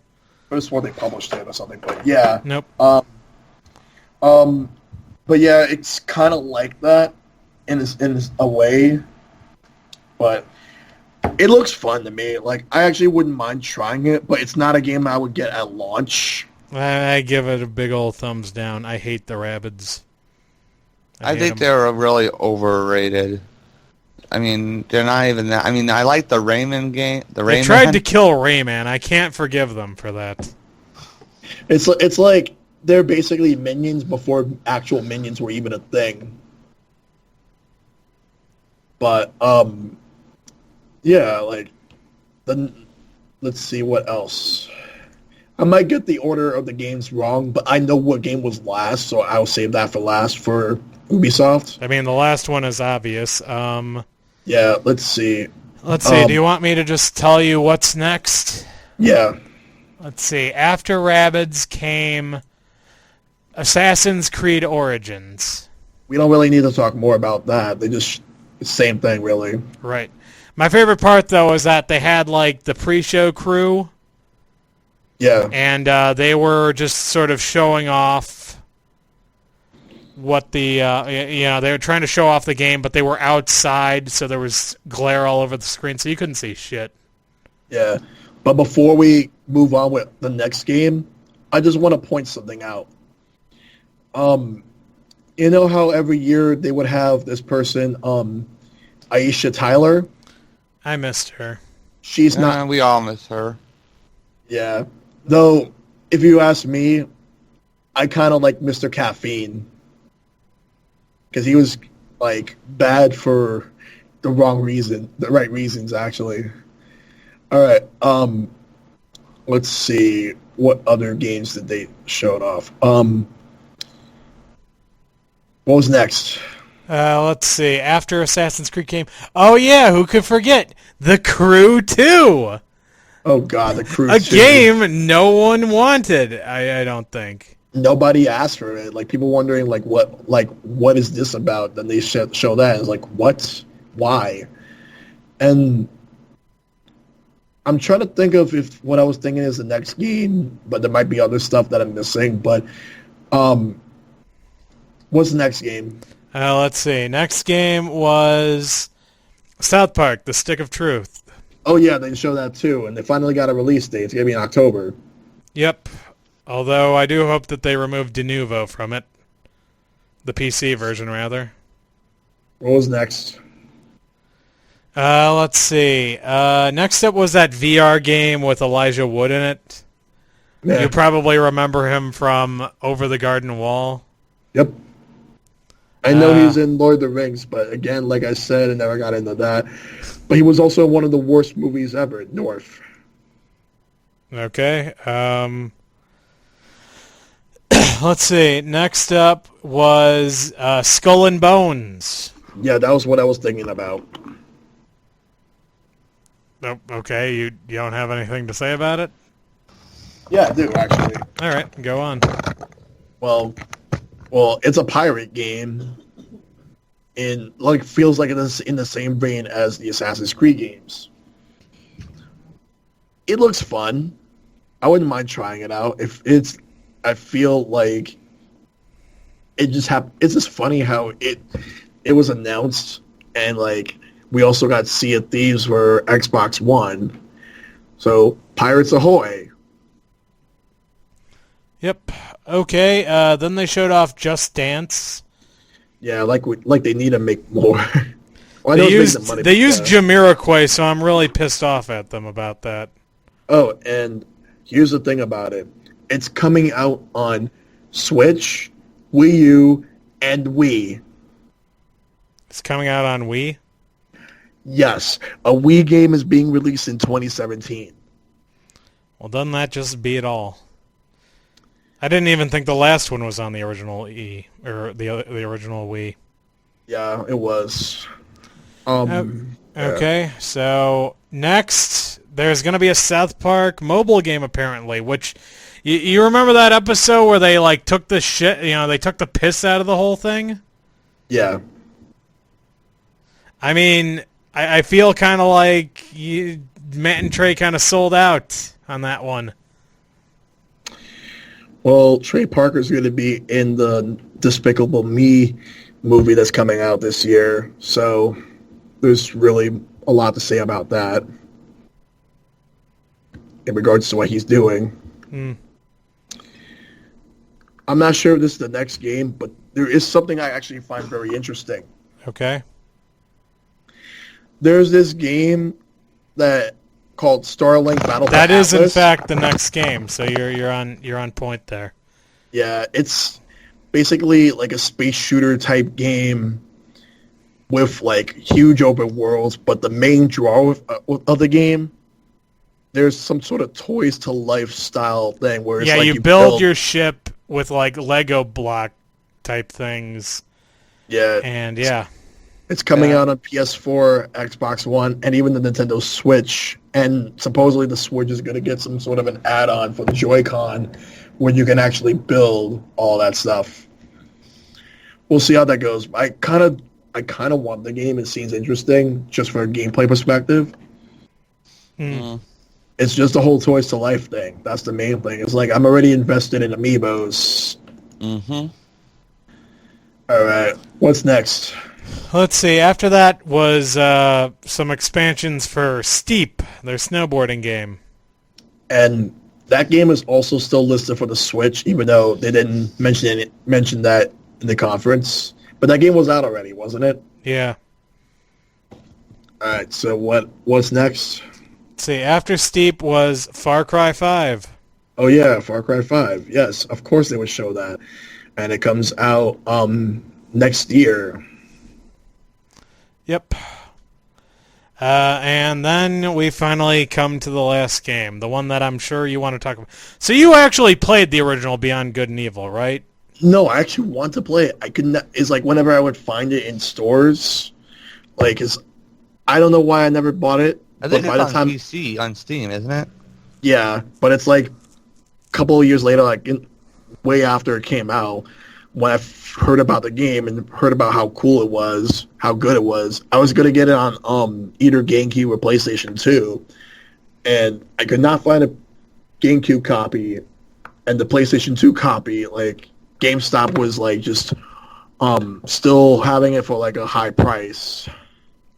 I just swore they published it or something. But yeah, Nope. but yeah, it's kind of like that in a way. But It looks fun to me. Like, I actually wouldn't mind trying it, but it's not a game I would get at launch. I give it a big old thumbs down. I hate the Rabbids. I hate think 'em. they're really overrated. I mean, they're not even that. I mean, I like the Rayman game. The They Rayman. tried to kill Rayman. I can't forgive them for that. It's like they're basically minions before actual minions were even a thing. But yeah, like then let's see what else. I might get the order of the games wrong, but I know what game was last, so I'll save that for last for Ubisoft. I mean, the last one is obvious. Yeah, let's see. Let's see. Do you want me to just tell you what's next? Yeah. Let's see. After Rabbids came Assassin's Creed Origins. We don't really need to talk more about that. They just the same thing, really. Right. My favorite part, though, is that they had, like, the pre-show crew, Yeah. and they were just sort of showing off what the, they were trying to show off the game, but they were outside, so there was glare all over the screen, so you couldn't see shit. Yeah. But before we move on with the next game, I just want to point something out. You know how every year they would have this person, Aisha Tyler? I missed her. She's not... We all miss her. Yeah. Though, if you ask me, I kind of like Mr. Caffeine. Because he was, like, bad for the wrong reason. The right reasons, actually. Alright, let's see. What other games did they show off? What was next? Let's see. After Assassin's Creed came... Oh, yeah, who could forget? The Crew 2! Oh, God, the Crew A 2. game no one wanted, I don't think. Nobody asked for it. Like, people wondering, what is this about? Then they show that. It's like, what? Why? And I'm trying to think of if what I was thinking is the next game, but there might be other stuff that I'm missing. But what's the next game? Let's see. Next game was South Park, The Stick of Truth. Oh, yeah, they show that too. And they finally got a release date. It's going to be in October. Yep. Although I do hope that they remove Denuvo from it. The PC version, rather. What was next? Let's see. Next up was that VR game with Elijah Wood in it. Yeah. You probably remember him from Over the Garden Wall. Yep. I know he's in Lord of the Rings, but again, like I said, I never got into that. But he was also one of the worst movies ever, North. Okay. Let's see. Next up was Skull and Bones. Yeah, that was what I was thinking about. Oh, okay, you don't have anything to say about it? Yeah, I do, actually. All right, go on. Well, it's a pirate game. Feels like it is in the same vein as the Assassin's Creed games. It looks fun. I wouldn't mind trying it out. I feel like it's just funny how it was announced, and like we also got Sea of Thieves for Xbox One. So Pirates Ahoy! Yep. Okay. Then they showed off Just Dance. Yeah, like they need to make more. Well, I know They it's making money, they but, used Jamiroquai, so I'm really pissed off at them about that. Oh, and here's the thing about it. It's coming out on Switch, Wii U, and Wii. It's coming out on Wii. Yes, a Wii game is being released in 2017. Well, doesn't that just beat it all? I didn't even think the last one was on the original the original Wii. Yeah, it was. Okay, so next there's going to be a South Park mobile game apparently, which you remember that episode where they like took the shit, they took the piss out of the whole thing? Yeah. I mean, I feel kind of like Matt and Trey kind of sold out on that one. Well, Trey Parker's going to be in the Despicable Me movie that's coming out this year, so there's really a lot to say about that in regards to what he's doing. I'm not sure if this is the next game, but there is something I actually find very interesting. Okay. There's this game that called Starlink Battle for That is in Atlas. fact the next game, so you're on point there. Yeah, it's basically like a space shooter type game with like huge open worlds, but the main draw of the game, there's some sort of toys to life style thing where it's Yeah, like you build your ship with like Lego block type things. Yeah, And yeah. it's coming out on PS4, Xbox One, and even the Nintendo Switch. And supposedly the Switch is going to get some sort of an add-on for the Joy-Con where you can actually build all that stuff. We'll see how that goes. I kind of want the game. It seems interesting just for a gameplay perspective. It's just the whole toys to life thing. That's the main thing. It's like I'm already invested in amiibos. All right, what's next? Let's see. After that was some expansions for Steep, their snowboarding game. And that game is also still listed for the Switch, even though they didn't mention that in the conference. But that game was out already, wasn't it? Yeah. All right. So what's next? Let's see. After Steep was Far Cry 5. Oh yeah, Far Cry 5. Yes, of course they would show that, and it comes out next year. Yep. And then we finally come to the last game, the one that I'm sure you want to talk about. So you actually played the original Beyond Good and Evil, right? No, I actually want to play it. I couldn't. It's like whenever I would find it in stores, like I don't know why I never bought it. I think but it's by the time, PC on Steam, isn't it? yeah, but it's like a couple of years later, like way after it came out, when I heard about the game and heard about how cool it was, how good it was, I was gonna get it on either GameCube or PlayStation 2, and I could not find a GameCube copy, and the PlayStation 2 copy, like GameStop was like just still having it for like a high price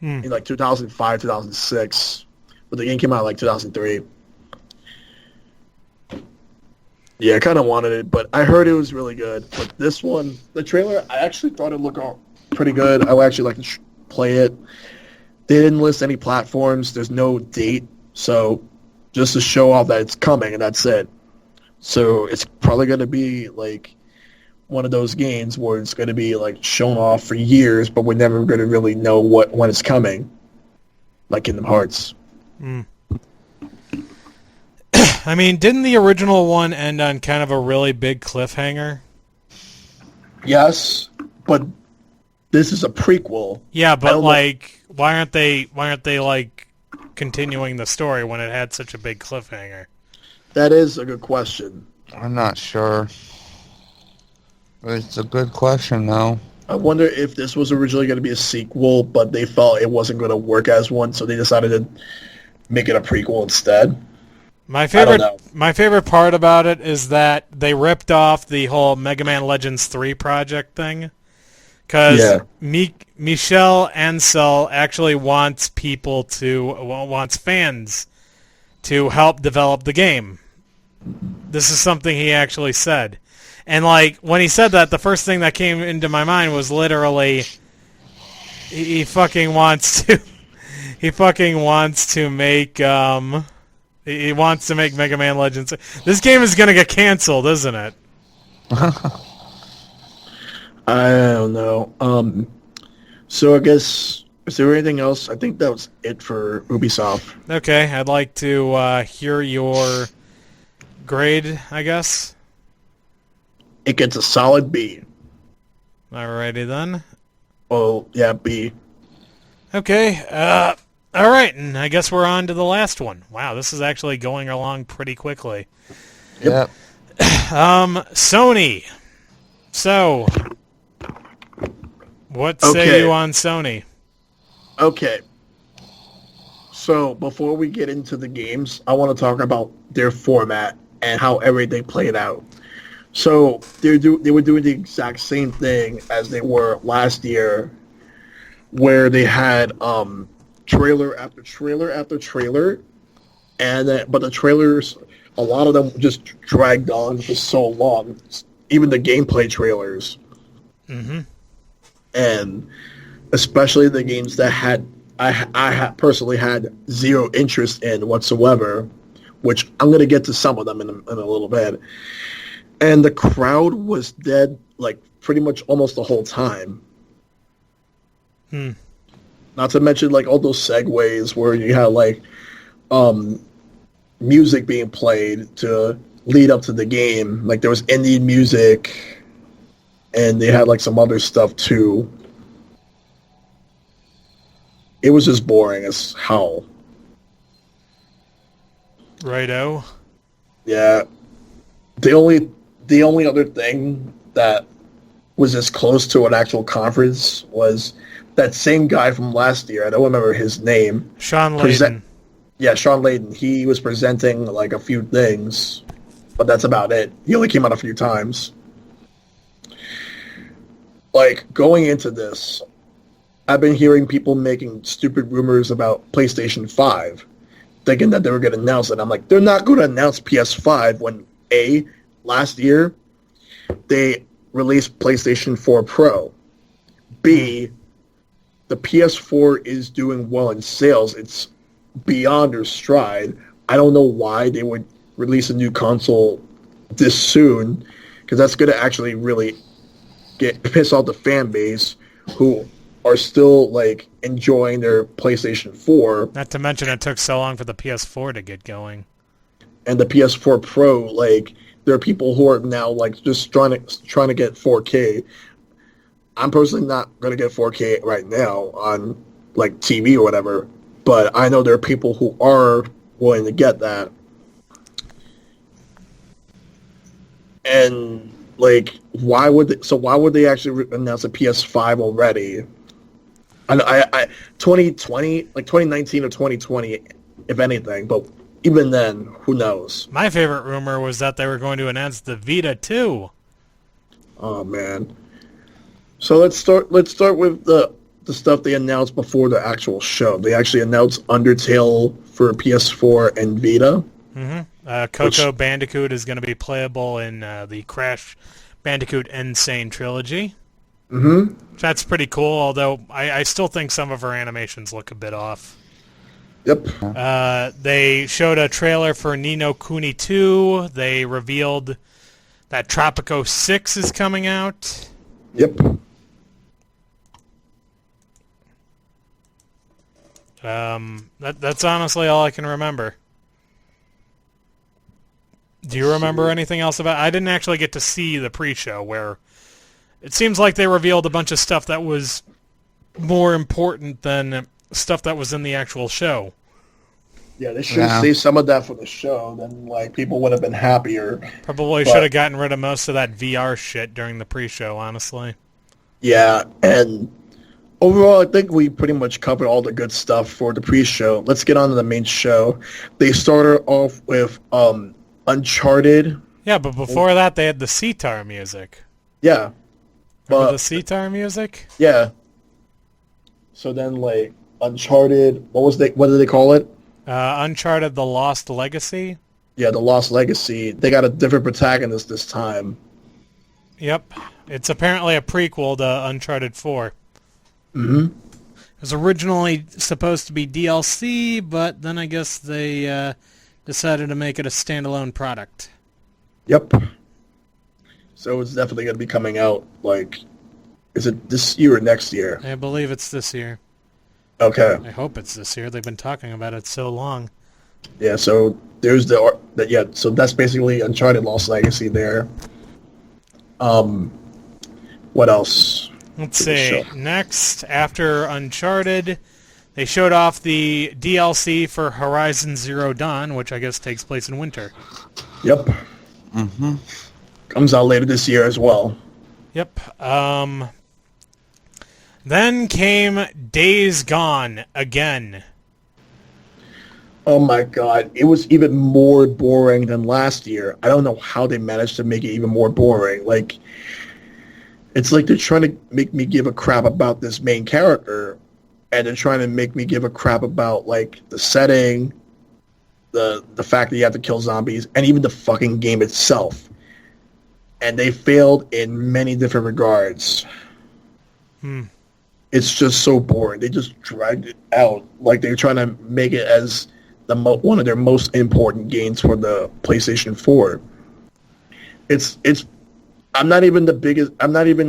in like 2005, 2006, but the game came out like 2003. Yeah, I kind of wanted it, but I heard it was really good. But this one, the trailer, I actually thought it looked pretty good. I would actually like to play it. They didn't list any platforms. There's no date, so just to show off that it's coming, and that's it. So it's probably going to be like one of those games where it's going to be like shown off for years, but we're never going to really know when it's coming, like Kingdom Hearts. I mean, didn't the original one end on kind of a really big cliffhanger? Yes, but this is a prequel. Yeah, but like, why aren't they like continuing the story when it had such a big cliffhanger? That is a good question. I'm not sure. It's a good question, though. I wonder if this was originally going to be a sequel, but they felt it wasn't going to work as one, so they decided to make it a prequel instead. My favorite part about it is that they ripped off the whole Mega Man Legends 3 project thing. Because Michel Ancel actually wants fans to help develop the game. This is something he actually said. And like when he said that, the first thing that came into my mind was literally he fucking wants to make he wants to make Mega Man Legends. This game is gonna get canceled, isn't it? I don't know. So I guess, is there anything else? I think that was it for Ubisoft. Okay, I'd like to hear your grade, I guess. It gets a solid B. Alrighty then. Oh, yeah, B. Okay, alright, and I guess we're on to the last one. Wow, this is actually going along pretty quickly. Yep. Sony. So, what say you on Sony? Okay. So, before we get into the games, I want to talk about their format and how everything played out. So, they were doing the exact same thing as they were last year, where they had trailer after trailer after trailer, but the trailers, a lot of them just dragged on for so long. Even the gameplay trailers, and especially the games that I personally had zero interest in whatsoever, which I'm gonna get to some of them in a little bit. And the crowd was dead, like pretty much almost the whole time. Not to mention like all those segues where you had like music being played to lead up to the game. Like there was Indian music, and they had like some other stuff too. It was just boring as hell. Righto. Yeah. The only other thing that was as close to an actual conference was that same guy from last year. I don't remember his name. Sean Layden. Sean Layden. He was presenting like a few things, but that's about it. He only came out a few times. Like, going into this, I've been hearing people making stupid rumors about PlayStation 5, thinking that they were going to announce it. I'm like, they're not going to announce PS5 when, A, last year, they released PlayStation 4 Pro. B, the PS4 is doing well in sales. It's beyond their stride. I don't know why they would release a new console this soon, because that's going to actually really piss off the fan base who are still like enjoying their PlayStation 4. Not to mention it took so long for the PS4 to get going. And the PS4 Pro, like, there are people who are now like just trying to get 4K. I'm personally not going to get 4K right now on like TV or whatever, but I know there are people who are willing to get that. And like, why would they actually announce a PS5 already? I 2020, like 2019 or 2020, if anything, but even then, who knows? My favorite rumor was that they were going to announce the Vita too. Oh man. So let's start with the stuff they announced before the actual show. They actually announced Undertale for PS4 and Vita. Coco Bandicoot is going to be playable in the Crash Bandicoot Insane trilogy. That's pretty cool, although I still think some of her animations look a bit off. Yep. They showed a trailer for Ni no Kuni 2. They revealed that Tropico 6 is coming out. Yep. That's honestly all I can remember. Do you remember anything else about it? I didn't actually get to see the pre-show where it seems like they revealed a bunch of stuff that was more important than stuff that was in the actual show. Yeah, they should save some of that for the show, then like people would have been happier. Probably should have gotten rid of most of that VR shit during the pre-show, honestly. Yeah, and overall, I think we pretty much covered all the good stuff for the pre-show. Let's get on to the main show. They started off with Uncharted. Yeah, but before that, they had the sitar music. Yeah. Remember the sitar music? Yeah. So then, like, Uncharted, what did they call it? Uncharted: The Lost Legacy. Yeah, The Lost Legacy. They got a different protagonist this time. Yep. It's apparently a prequel to Uncharted 4. Mm-hmm. It was originally supposed to be DLC, but then I guess they decided to make it a standalone product. Yep. So it's definitely going to be coming out, like, is it this year or next year? I believe it's this year. Okay. I hope it's this year. They've been talking about it so long. Yeah, so there's so that's basically Uncharted Lost Legacy there. What else? Let's see. Next, after Uncharted, they showed off the DLC for Horizon Zero Dawn, which I guess takes place in winter. Yep. Mm-hmm. Comes out later this year as well. Yep. Then came Days Gone again. Oh my god, it was even more boring than last year. I don't know how they managed to make it even more boring. Like, it's like they're trying to make me give a crap about this main character, and they're trying to make me give a crap about like the setting, the fact that you have to kill zombies, and even the fucking game itself. And they failed in many different regards. It's just so boring. They just dragged it out like they're trying to make it as one of their most important games for the PlayStation 4. It's. I'm not even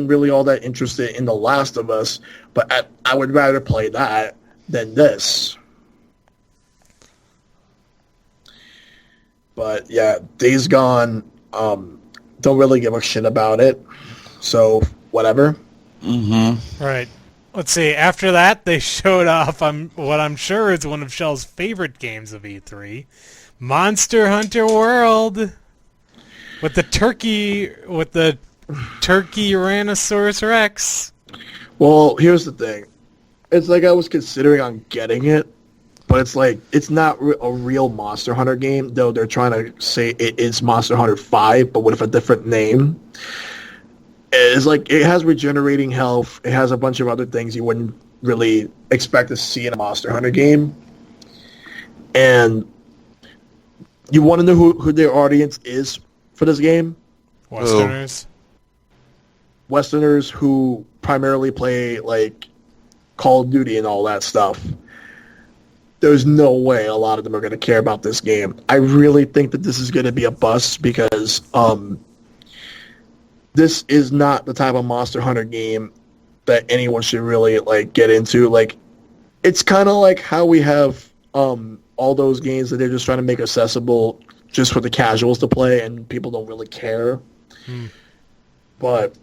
really all that interested in The Last of Us, but I would rather play that than this. But yeah, Days Gone, don't really give a shit about it. So, whatever. Right. Let's see. After that, they showed off what I'm sure is one of Shell's favorite games of E3, Monster Hunter World, with the turkey Tyrannosaurus Rex. Well, here's the thing. It's like I was considering on getting it, but it's like it's not a real Monster Hunter game, though they're trying to say it is Monster Hunter 5, but with a different name. It's like it has regenerating health. It has a bunch of other things you wouldn't really expect to see in a Monster Hunter game. And you want to know who their audience is for this game? Westerners. Westerners who primarily play like Call of Duty and all that stuff. There's no way a lot of them are going to care about this game. I really think that this is going to be a bust because this is not the type of Monster Hunter game that anyone should really like get into. Like, it's kind of like how we have all those games that they're just trying to make accessible just for the casuals to play, and people don't really care. But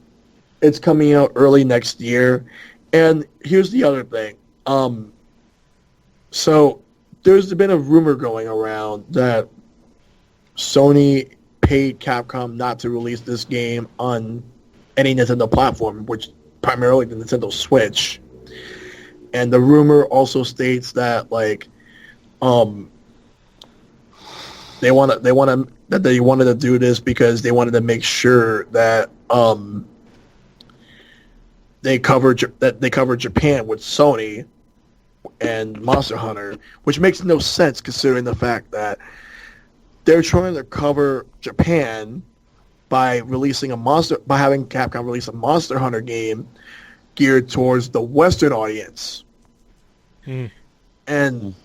it's coming out early next year, and here's the other thing. So there's been a rumor going around that Sony paid Capcom not to release this game on any Nintendo platform, which primarily the Nintendo Switch. And the rumor also states that like they wanted to do this because they wanted to make sure that they covered Japan with Sony and Monster Hunter, which makes no sense considering the fact that they're trying to cover Japan by having Capcom release a Monster Hunter game geared towards the Western audience. And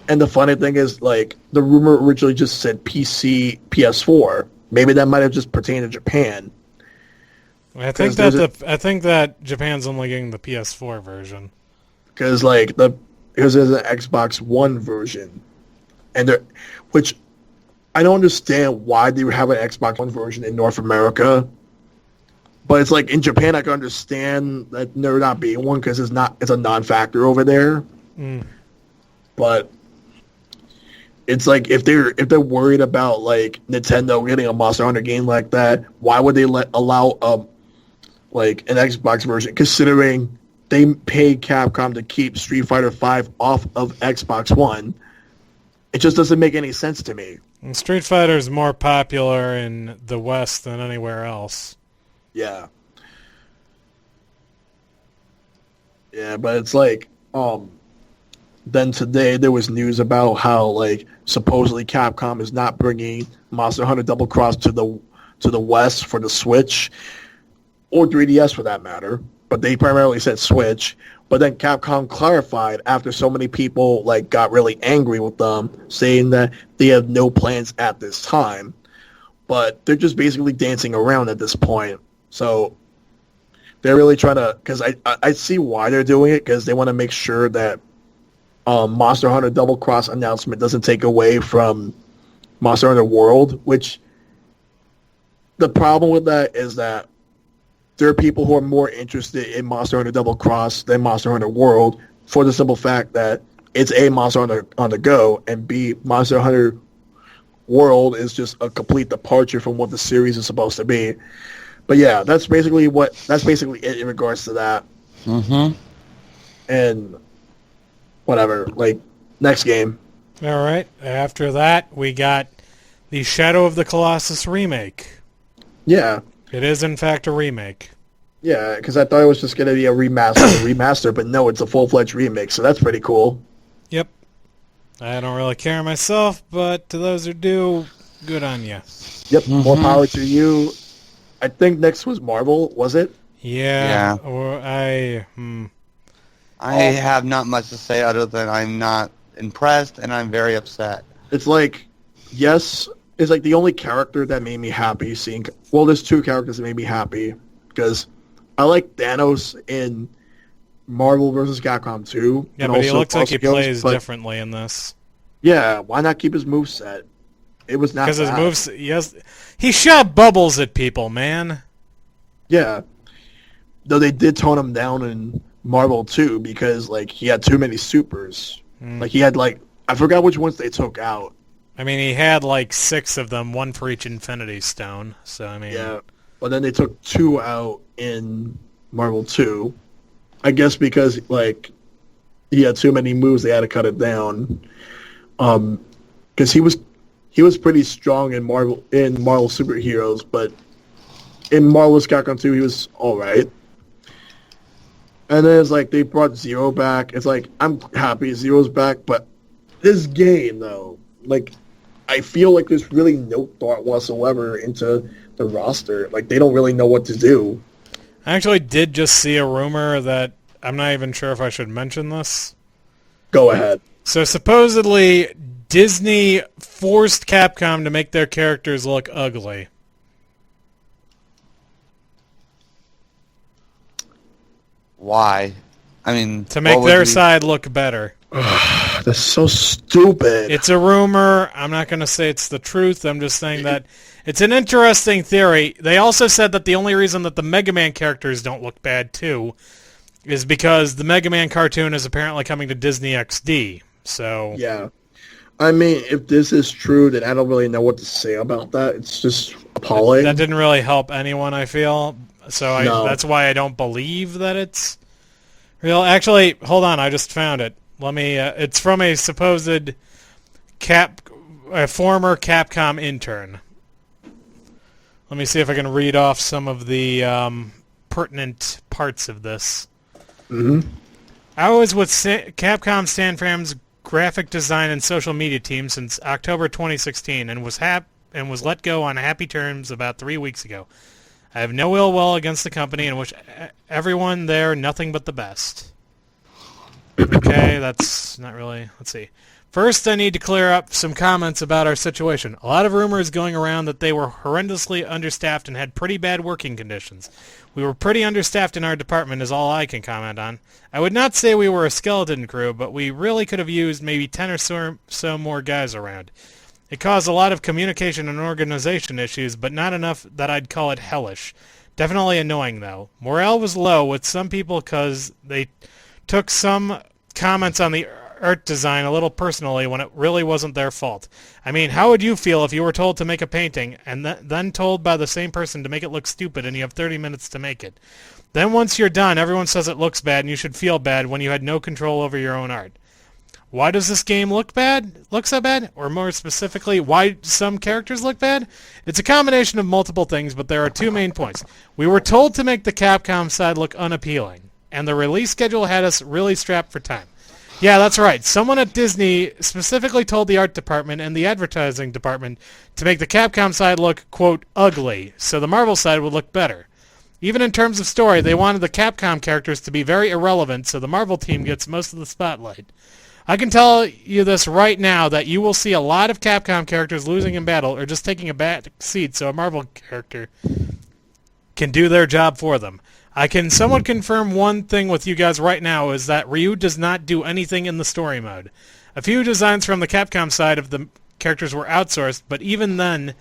the funny thing is, like, the rumor originally just said PC, PS4. Maybe that might have just pertained to Japan. I think that Japan's only getting the PS4 version. Because like there's an Xbox One version, which I don't understand why they would have an Xbox One version in North America. But it's like in Japan, I can understand that there not being one because it's a non-factor over there. But it's like if they're worried about like Nintendo getting a Monster Hunter game like that, why would they allow like an Xbox version, considering they paid Capcom to keep Street Fighter V off of Xbox One? It just doesn't make any sense to me. And Street Fighter is more popular in the West than anywhere else. Yeah. Yeah, but it's like, then today there was news about how like supposedly Capcom is not bringing Monster Hunter Double Cross to the West for the Switch, or 3DS for that matter, but they primarily said Switch. But then Capcom clarified after so many people like got really angry with them, saying that they have no plans at this time. But they're just basically dancing around at this point. So they're really trying to, because I see why they're doing it, because they want to make sure that Monster Hunter Double Cross announcement doesn't take away from Monster Hunter World, which the problem with that is that there are people who are more interested in Monster Hunter Double Cross than Monster Hunter World, for the simple fact that it's A, Monster Hunter on the go, and B, Monster Hunter World is just a complete departure from what the series is supposed to be. But yeah, that's basically it in regards to that. And whatever, like, next game. All right. After that, we got the Shadow of the Colossus remake. Yeah. It is, in fact, a remake. Yeah, because I thought it was just going to be a remaster, but no, it's a full-fledged remake, so that's pretty cool. Yep. I don't really care myself, but to those who do, good on you. Yep, more power to you. I think next was Marvel, was it? Yeah. Yeah. Or I have not much to say other than I'm not impressed and I'm very upset. It's like, yes, it's like the only character that made me happy seeing... Well, there's two characters that made me happy, because I like Thanos in Marvel vs. Capcom 2. Yeah, and but he also looks like he Cross Skills, plays but differently in this. Yeah, why not keep his moveset? It was not Because his bad. moves, yes, he shot bubbles at people, man. Yeah. Though they did tone him down in Marvel 2 because, like, he had too many supers. Like, he had, like... I forgot which ones they took out. I mean, he had like 6 of them, one for each Infinity Stone. So I mean, Yeah. But then they took 2 out in Marvel 2. I guess because, like, he had too many moves, they had to cut it down. Because he was pretty strong in Marvel superheroes, but in Marvel's Capcom 2, he was all right. And then it's like they brought Zero back. It's like I'm happy Zero's back, but this game though, like I feel like there's really no thought whatsoever into the roster. Like they don't really know what to do. I actually did just see a rumor that I'm not even sure if I should mention this. Go ahead. So supposedly Disney forced Capcom to make their characters look ugly. Why? I mean, To make their side look better. That's so stupid. It's a rumor. I'm not going to say it's the truth. I'm just saying that it's an interesting theory. They also said that the only reason that the Mega Man characters don't look bad, too, is because the Mega Man cartoon is apparently coming to Disney XD. So Yeah. I mean, if this is true, then I don't really know what to say about that. It's just appalling. that didn't really help anyone, I feel. So No. that's why I don't believe that it's real. Actually, hold on. I just found it. Let me. It's from a supposed former Capcom intern. Let me see if I can read off some of the pertinent parts of this. Mm-hmm. I was with Capcom San Fran's graphic design and social media team since October 2016, and was let go on happy terms about 3 weeks ago. I have no ill will against the company and wish everyone there nothing but the best. Okay, that's not really... Let's see. First, I need to clear up some comments about our situation. A lot of rumors going around that they were horrendously understaffed and had pretty bad working conditions. We were pretty understaffed in our department is all I can comment on. I would not say we were a skeleton crew, but we really could have used maybe 10 or so more guys around. It caused a lot of communication and organization issues, but not enough that I'd call it hellish. Definitely annoying, though. Morale was low with some people because they took some comments on the art design a little personally when it really wasn't their fault. I mean, how would you feel if you were told to make a painting and then told by the same person to make it look stupid and you have 30 minutes to make it? Then once you're done, everyone says it looks bad and you should feel bad when you had no control over your own art. Why does this game look so bad? Or more specifically, why some characters look bad? It's a combination of multiple things, but there are 2 main points. We were told to make the Capcom side look unappealing, and the release schedule had us really strapped for time. Yeah, that's right. Someone at Disney specifically told the art department and the advertising department to make the Capcom side look, quote, ugly, so the Marvel side would look better. Even in terms of story, they wanted the Capcom characters to be very irrelevant, so the Marvel team gets most of the spotlight. I can tell you this right now that you will see a lot of Capcom characters losing in battle or just taking a back seat so a Marvel character can do their job for them. I can somewhat confirm one thing with you guys right now is that Ryu does not do anything in the story mode. A few designs from the Capcom side of the characters were outsourced, but even then,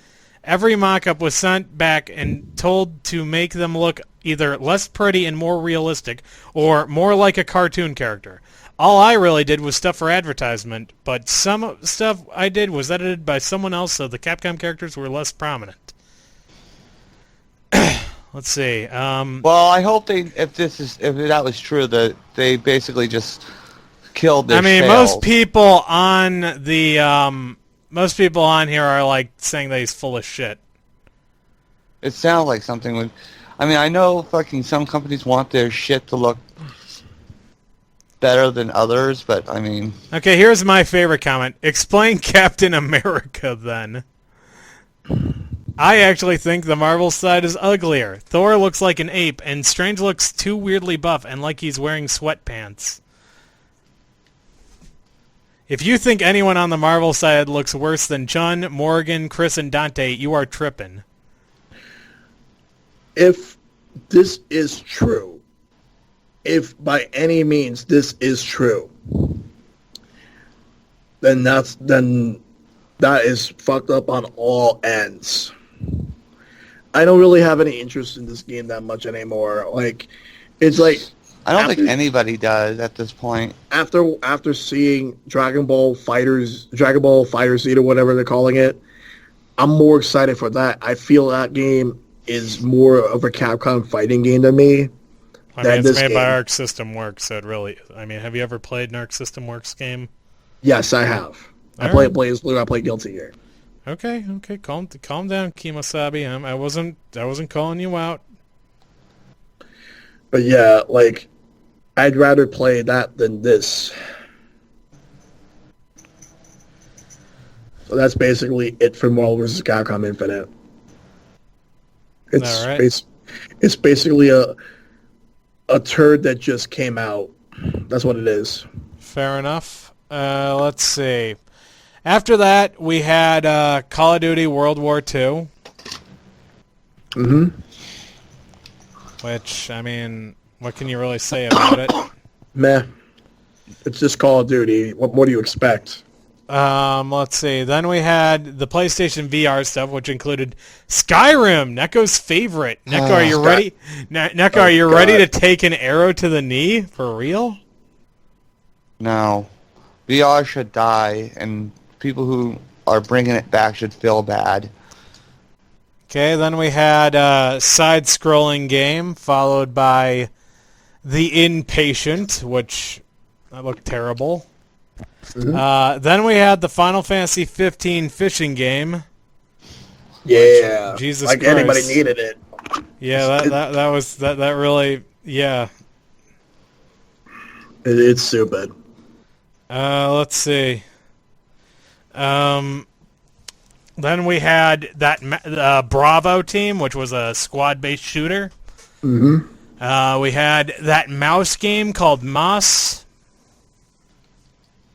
every mock-up was sent back and told to make them look either less pretty and more realistic or more like a cartoon character. All I really did was stuff for advertisement, but some stuff I did was edited by someone else so the Capcom characters were less prominent. Let's see. Well, I hope if that was true, that they basically just killed their sales. most people on here are like saying that he's full of shit. It sounds like something would... I mean, I know fucking some companies want their shit to look better than others, but I mean... Okay, here's my favorite comment. Explain Captain America, then. I actually think the Marvel side is uglier. Thor looks like an ape, and Strange looks too weirdly buff and like he's wearing sweatpants. If you think anyone on the Marvel side looks worse than Chun, Morgan, Chris, and Dante, you are tripping. If this is true, if by any means this is true, then that is fucked up on all ends. I don't really have any interest in this game that much anymore. Like, it's like I don't think anybody does at this point. After seeing Dragon Ball Fighter Z or whatever they're calling it, I'm more excited for that. I feel that game is more of a Capcom fighting game to me. I mean, it's made by Arc System Works, so it really... I mean, have you ever played an Arc System Works game? Yes, I have. I played Blaze Blue. I played Guilty Gear. Okay. Calm down, Kimosabi. I wasn't calling you out. But yeah, like, I'd rather play that than this. So that's basically it for Marvel vs. Capcom Infinite. It's all right. It's basically a turd that just came out. That's what it is. Fair enough. Let's see. After that, we had Call of Duty World War II. Mm-hmm. Which, I mean, what can you really say about it? Meh. It's just Call of Duty. What more do you expect? Let's see. Then we had the PlayStation VR stuff, which included Skyrim, Neko's favorite. Neko, are you ready? Neko, are you ready to take an arrow to the knee? For real? No. VR should die, and people who are bringing it back should feel bad. Okay, then we had a side-scrolling game, followed by The Inpatient, which looked terrible. Mm-hmm. Then we had the Final Fantasy 15 fishing game. Yeah, Jesus like Christ. Anybody needed it. Yeah, that really, yeah. It's stupid. Let's see. Then we had that Bravo team, which was a squad-based shooter. Mm-hmm. We had that mouse game called Moss.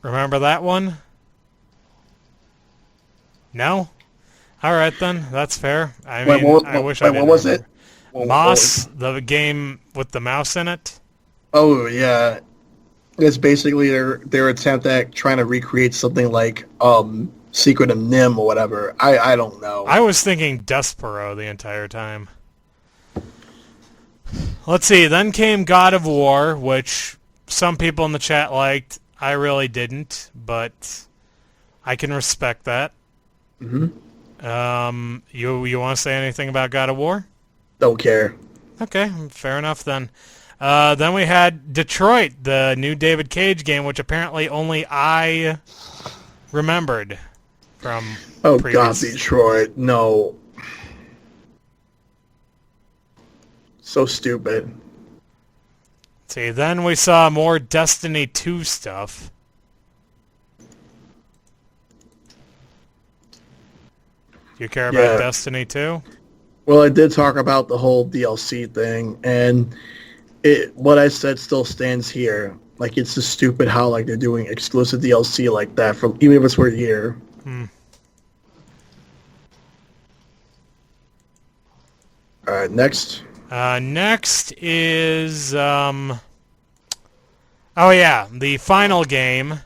Remember that one? No? All right, then. That's fair. I mean, I wish I did. What was it? Moss, the game with the mouse in it. Oh, yeah. It's basically their attempt at trying to recreate something like Secret of Nim or whatever. I don't know. I was thinking Despero the entire time. Let's see. Then came God of War, which some people in the chat liked. I really didn't, but I can respect that. Mm-hmm. You want to say anything about God of War? Don't care. Okay, fair enough then. Then we had Detroit, the new David Cage game, which apparently only I remembered from previous... God, Detroit. No. So stupid. See, then we saw more Destiny 2 stuff. Do you care about Destiny 2? Well, I did talk about the whole DLC thing, and what I said still stands here. Like, it's just stupid how like they're doing exclusive DLC like that from even if it's for a year. All right, next. Next is the final game.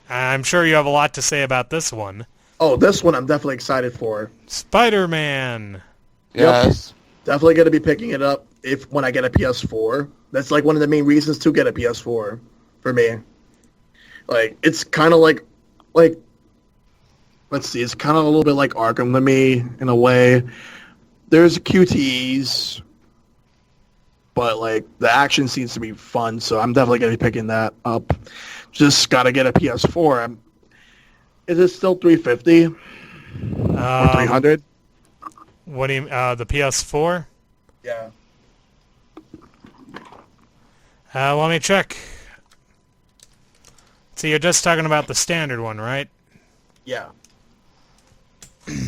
I'm sure you have a lot to say about this one. Oh, this one I'm definitely excited for. Spider-Man. Yes. Yep. Definitely going to be picking it up when I get a PS4. That's like one of the main reasons to get a PS4 for me. Like, it's kind of like let's see, it's kind of a little bit like Arkham to me in a way. There's QTEs, but like the action seems to be fun, so I'm definitely going to be picking that up. Just got to get a PS4. Is it still $350 or $300? What do you the PS4? Yeah. Let me check. So you're just talking about the standard one, right? Yeah. Let's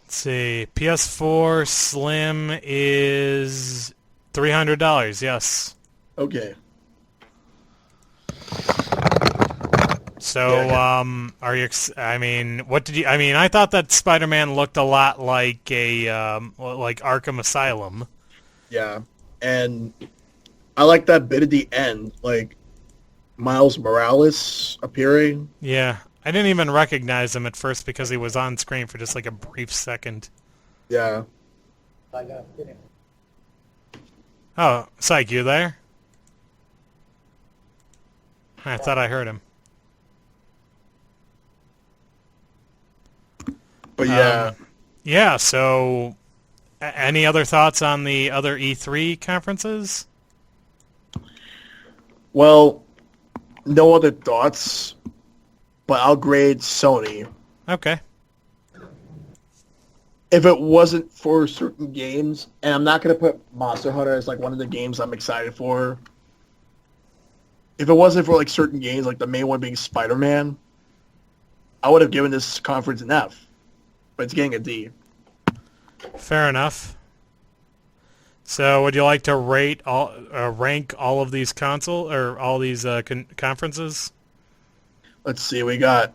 see. PS4 Slim is $300. Yes. Okay. So, Yeah. are you? I mean, what did you? I mean, I thought that Spider-Man looked a lot like like Arkham Asylum. Yeah. And I like that bit at the end, like Miles Morales appearing. Yeah, I didn't even recognize him at first because he was on screen for just like a brief second. Yeah. Oh, Psych, you there? I thought I heard him. But yeah. Yeah, so any other thoughts on the other E3 conferences? Well, no other thoughts, but I'll grade Sony. Okay. If it wasn't for certain games, and I'm not going to put Monster Hunter as like one of the games I'm excited for. If it wasn't for like certain games, like the main one being Spider-Man, I would have given this conference an F. But it's getting a D. Fair enough. So, would you like to rank all of these all these conferences? Let's see. We got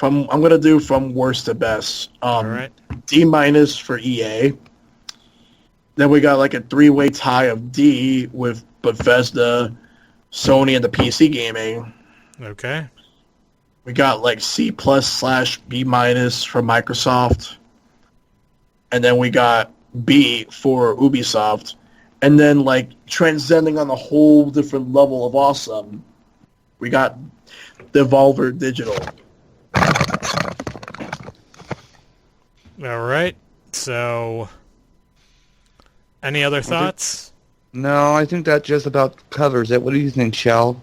I'm gonna do from worst to best. All right. D minus for EA. Then we got like a 3-way tie of D with Bethesda, Sony, and the PC gaming. Okay. We got like C plus/B minus for Microsoft. And then we got B for Ubisoft. And then like transcending on a whole different level of awesome, we got Devolver Digital. All right. So, any other thoughts? No, I think that just about covers it. What do you think, Shell?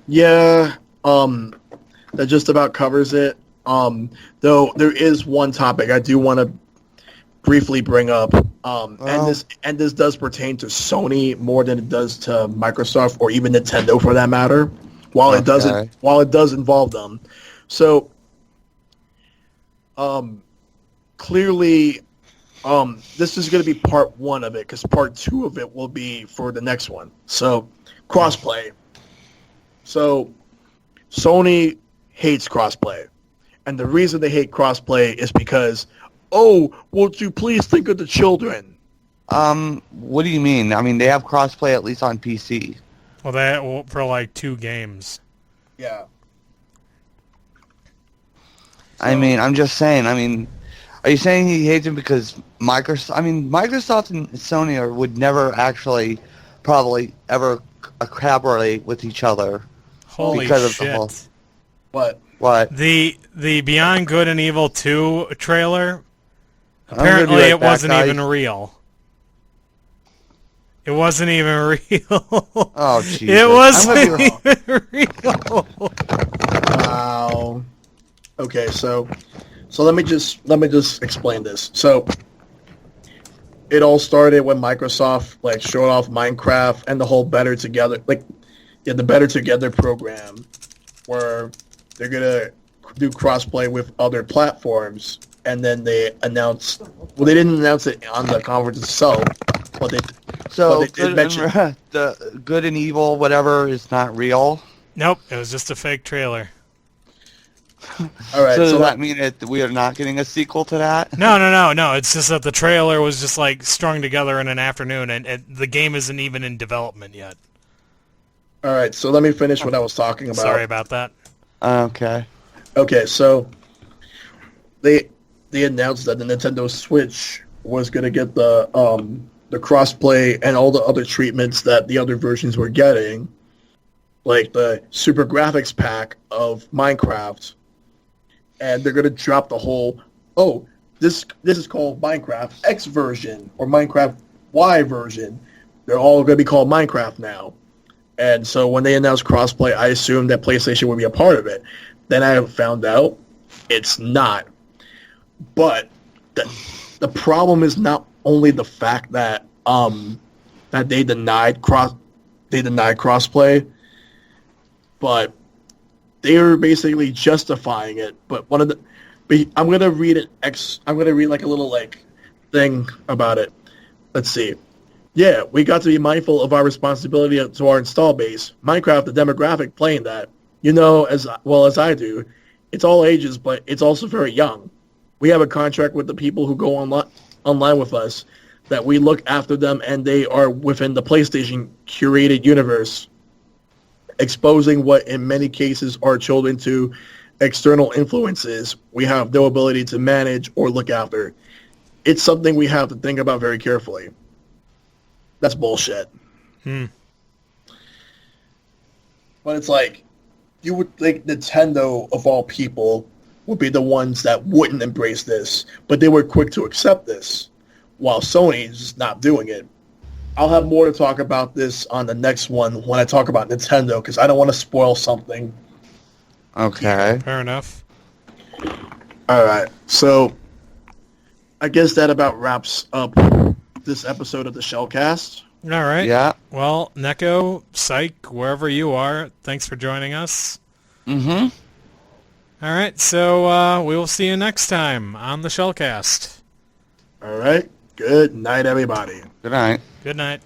Yeah, that just about covers it. Though there is one topic I do want to briefly bring up, and this does pertain to Sony more than it does to Microsoft or even Nintendo for that matter. While it does involve them, so clearly, this is going to be part one of it because part two of it will be for the next one. So crossplay. So Sony hates crossplay. And the reason they hate crossplay is because, won't you please think of the children? What do you mean? I mean, they have crossplay at least on PC. Well, for like 2 games. Yeah. I mean, I'm just saying. I mean, are you saying he hates him because Microsoft? I mean, Microsoft and Sony would never actually, probably ever collaborate with each other. Holy because shit! Of the whole, What? The Beyond Good and Evil 2 trailer. I'm gonna be Apparently, right it back, wasn't guys. even real. It wasn't even real. Oh, Jesus. It wasn't I'm gonna be even real. Wow. Okay, so let me just explain this. So it all started when Microsoft like showed off Minecraft and the whole Better Together, the Better Together program, where they're gonna do crossplay with other platforms, and then they announced. Well, they didn't announce it on the conference itself, but they. So but they did mention. the good and evil, whatever, is not real. Nope, it was just a fake trailer. All right, So does so that mean that we are not getting a sequel to that? No. It's just that the trailer was just like strung together in an afternoon, and the game isn't even in development yet. all right, so let me finish what I was talking about. Sorry about that. Okay. Okay, so they announced that the Nintendo Switch was going to get the crossplay and all the other treatments that the other versions were getting, like the super graphics pack of Minecraft, and they're going to drop the whole this is called Minecraft X version or Minecraft Y version. They're all going to be called Minecraft now. And so when they announced crossplay, I assumed that PlayStation would be a part of it. Then I found out it's not. But the problem is not only the fact that that they denied crossplay, but they were basically justifying it. But I'm gonna read like a little like thing about it. Let's see. Yeah, we got to be mindful of our responsibility to our install base. Minecraft, the demographic playing that, you know as well as I do, it's all ages, but it's also very young. We have a contract with the people who go online with us that we look after them, and they are within the PlayStation curated universe, exposing what in many cases are children to external influences we have no ability to manage or look after. It's something we have to think about very carefully. That's bullshit. But it's like, you would think Nintendo, of all people, would be the ones that wouldn't embrace this, but they were quick to accept this, while Sony is just not doing it. I'll have more to talk about this on the next one when I talk about Nintendo, because I don't want to spoil something. Okay. Fair enough. All right, so I guess that about wraps up this episode of the Shellcast. All right. Yeah. Well, Neko, Psych, wherever you are, thanks for joining us. Mm-hmm. All right, so we will see you next time on the Shellcast. All right, good night, everybody. Good night. Good night.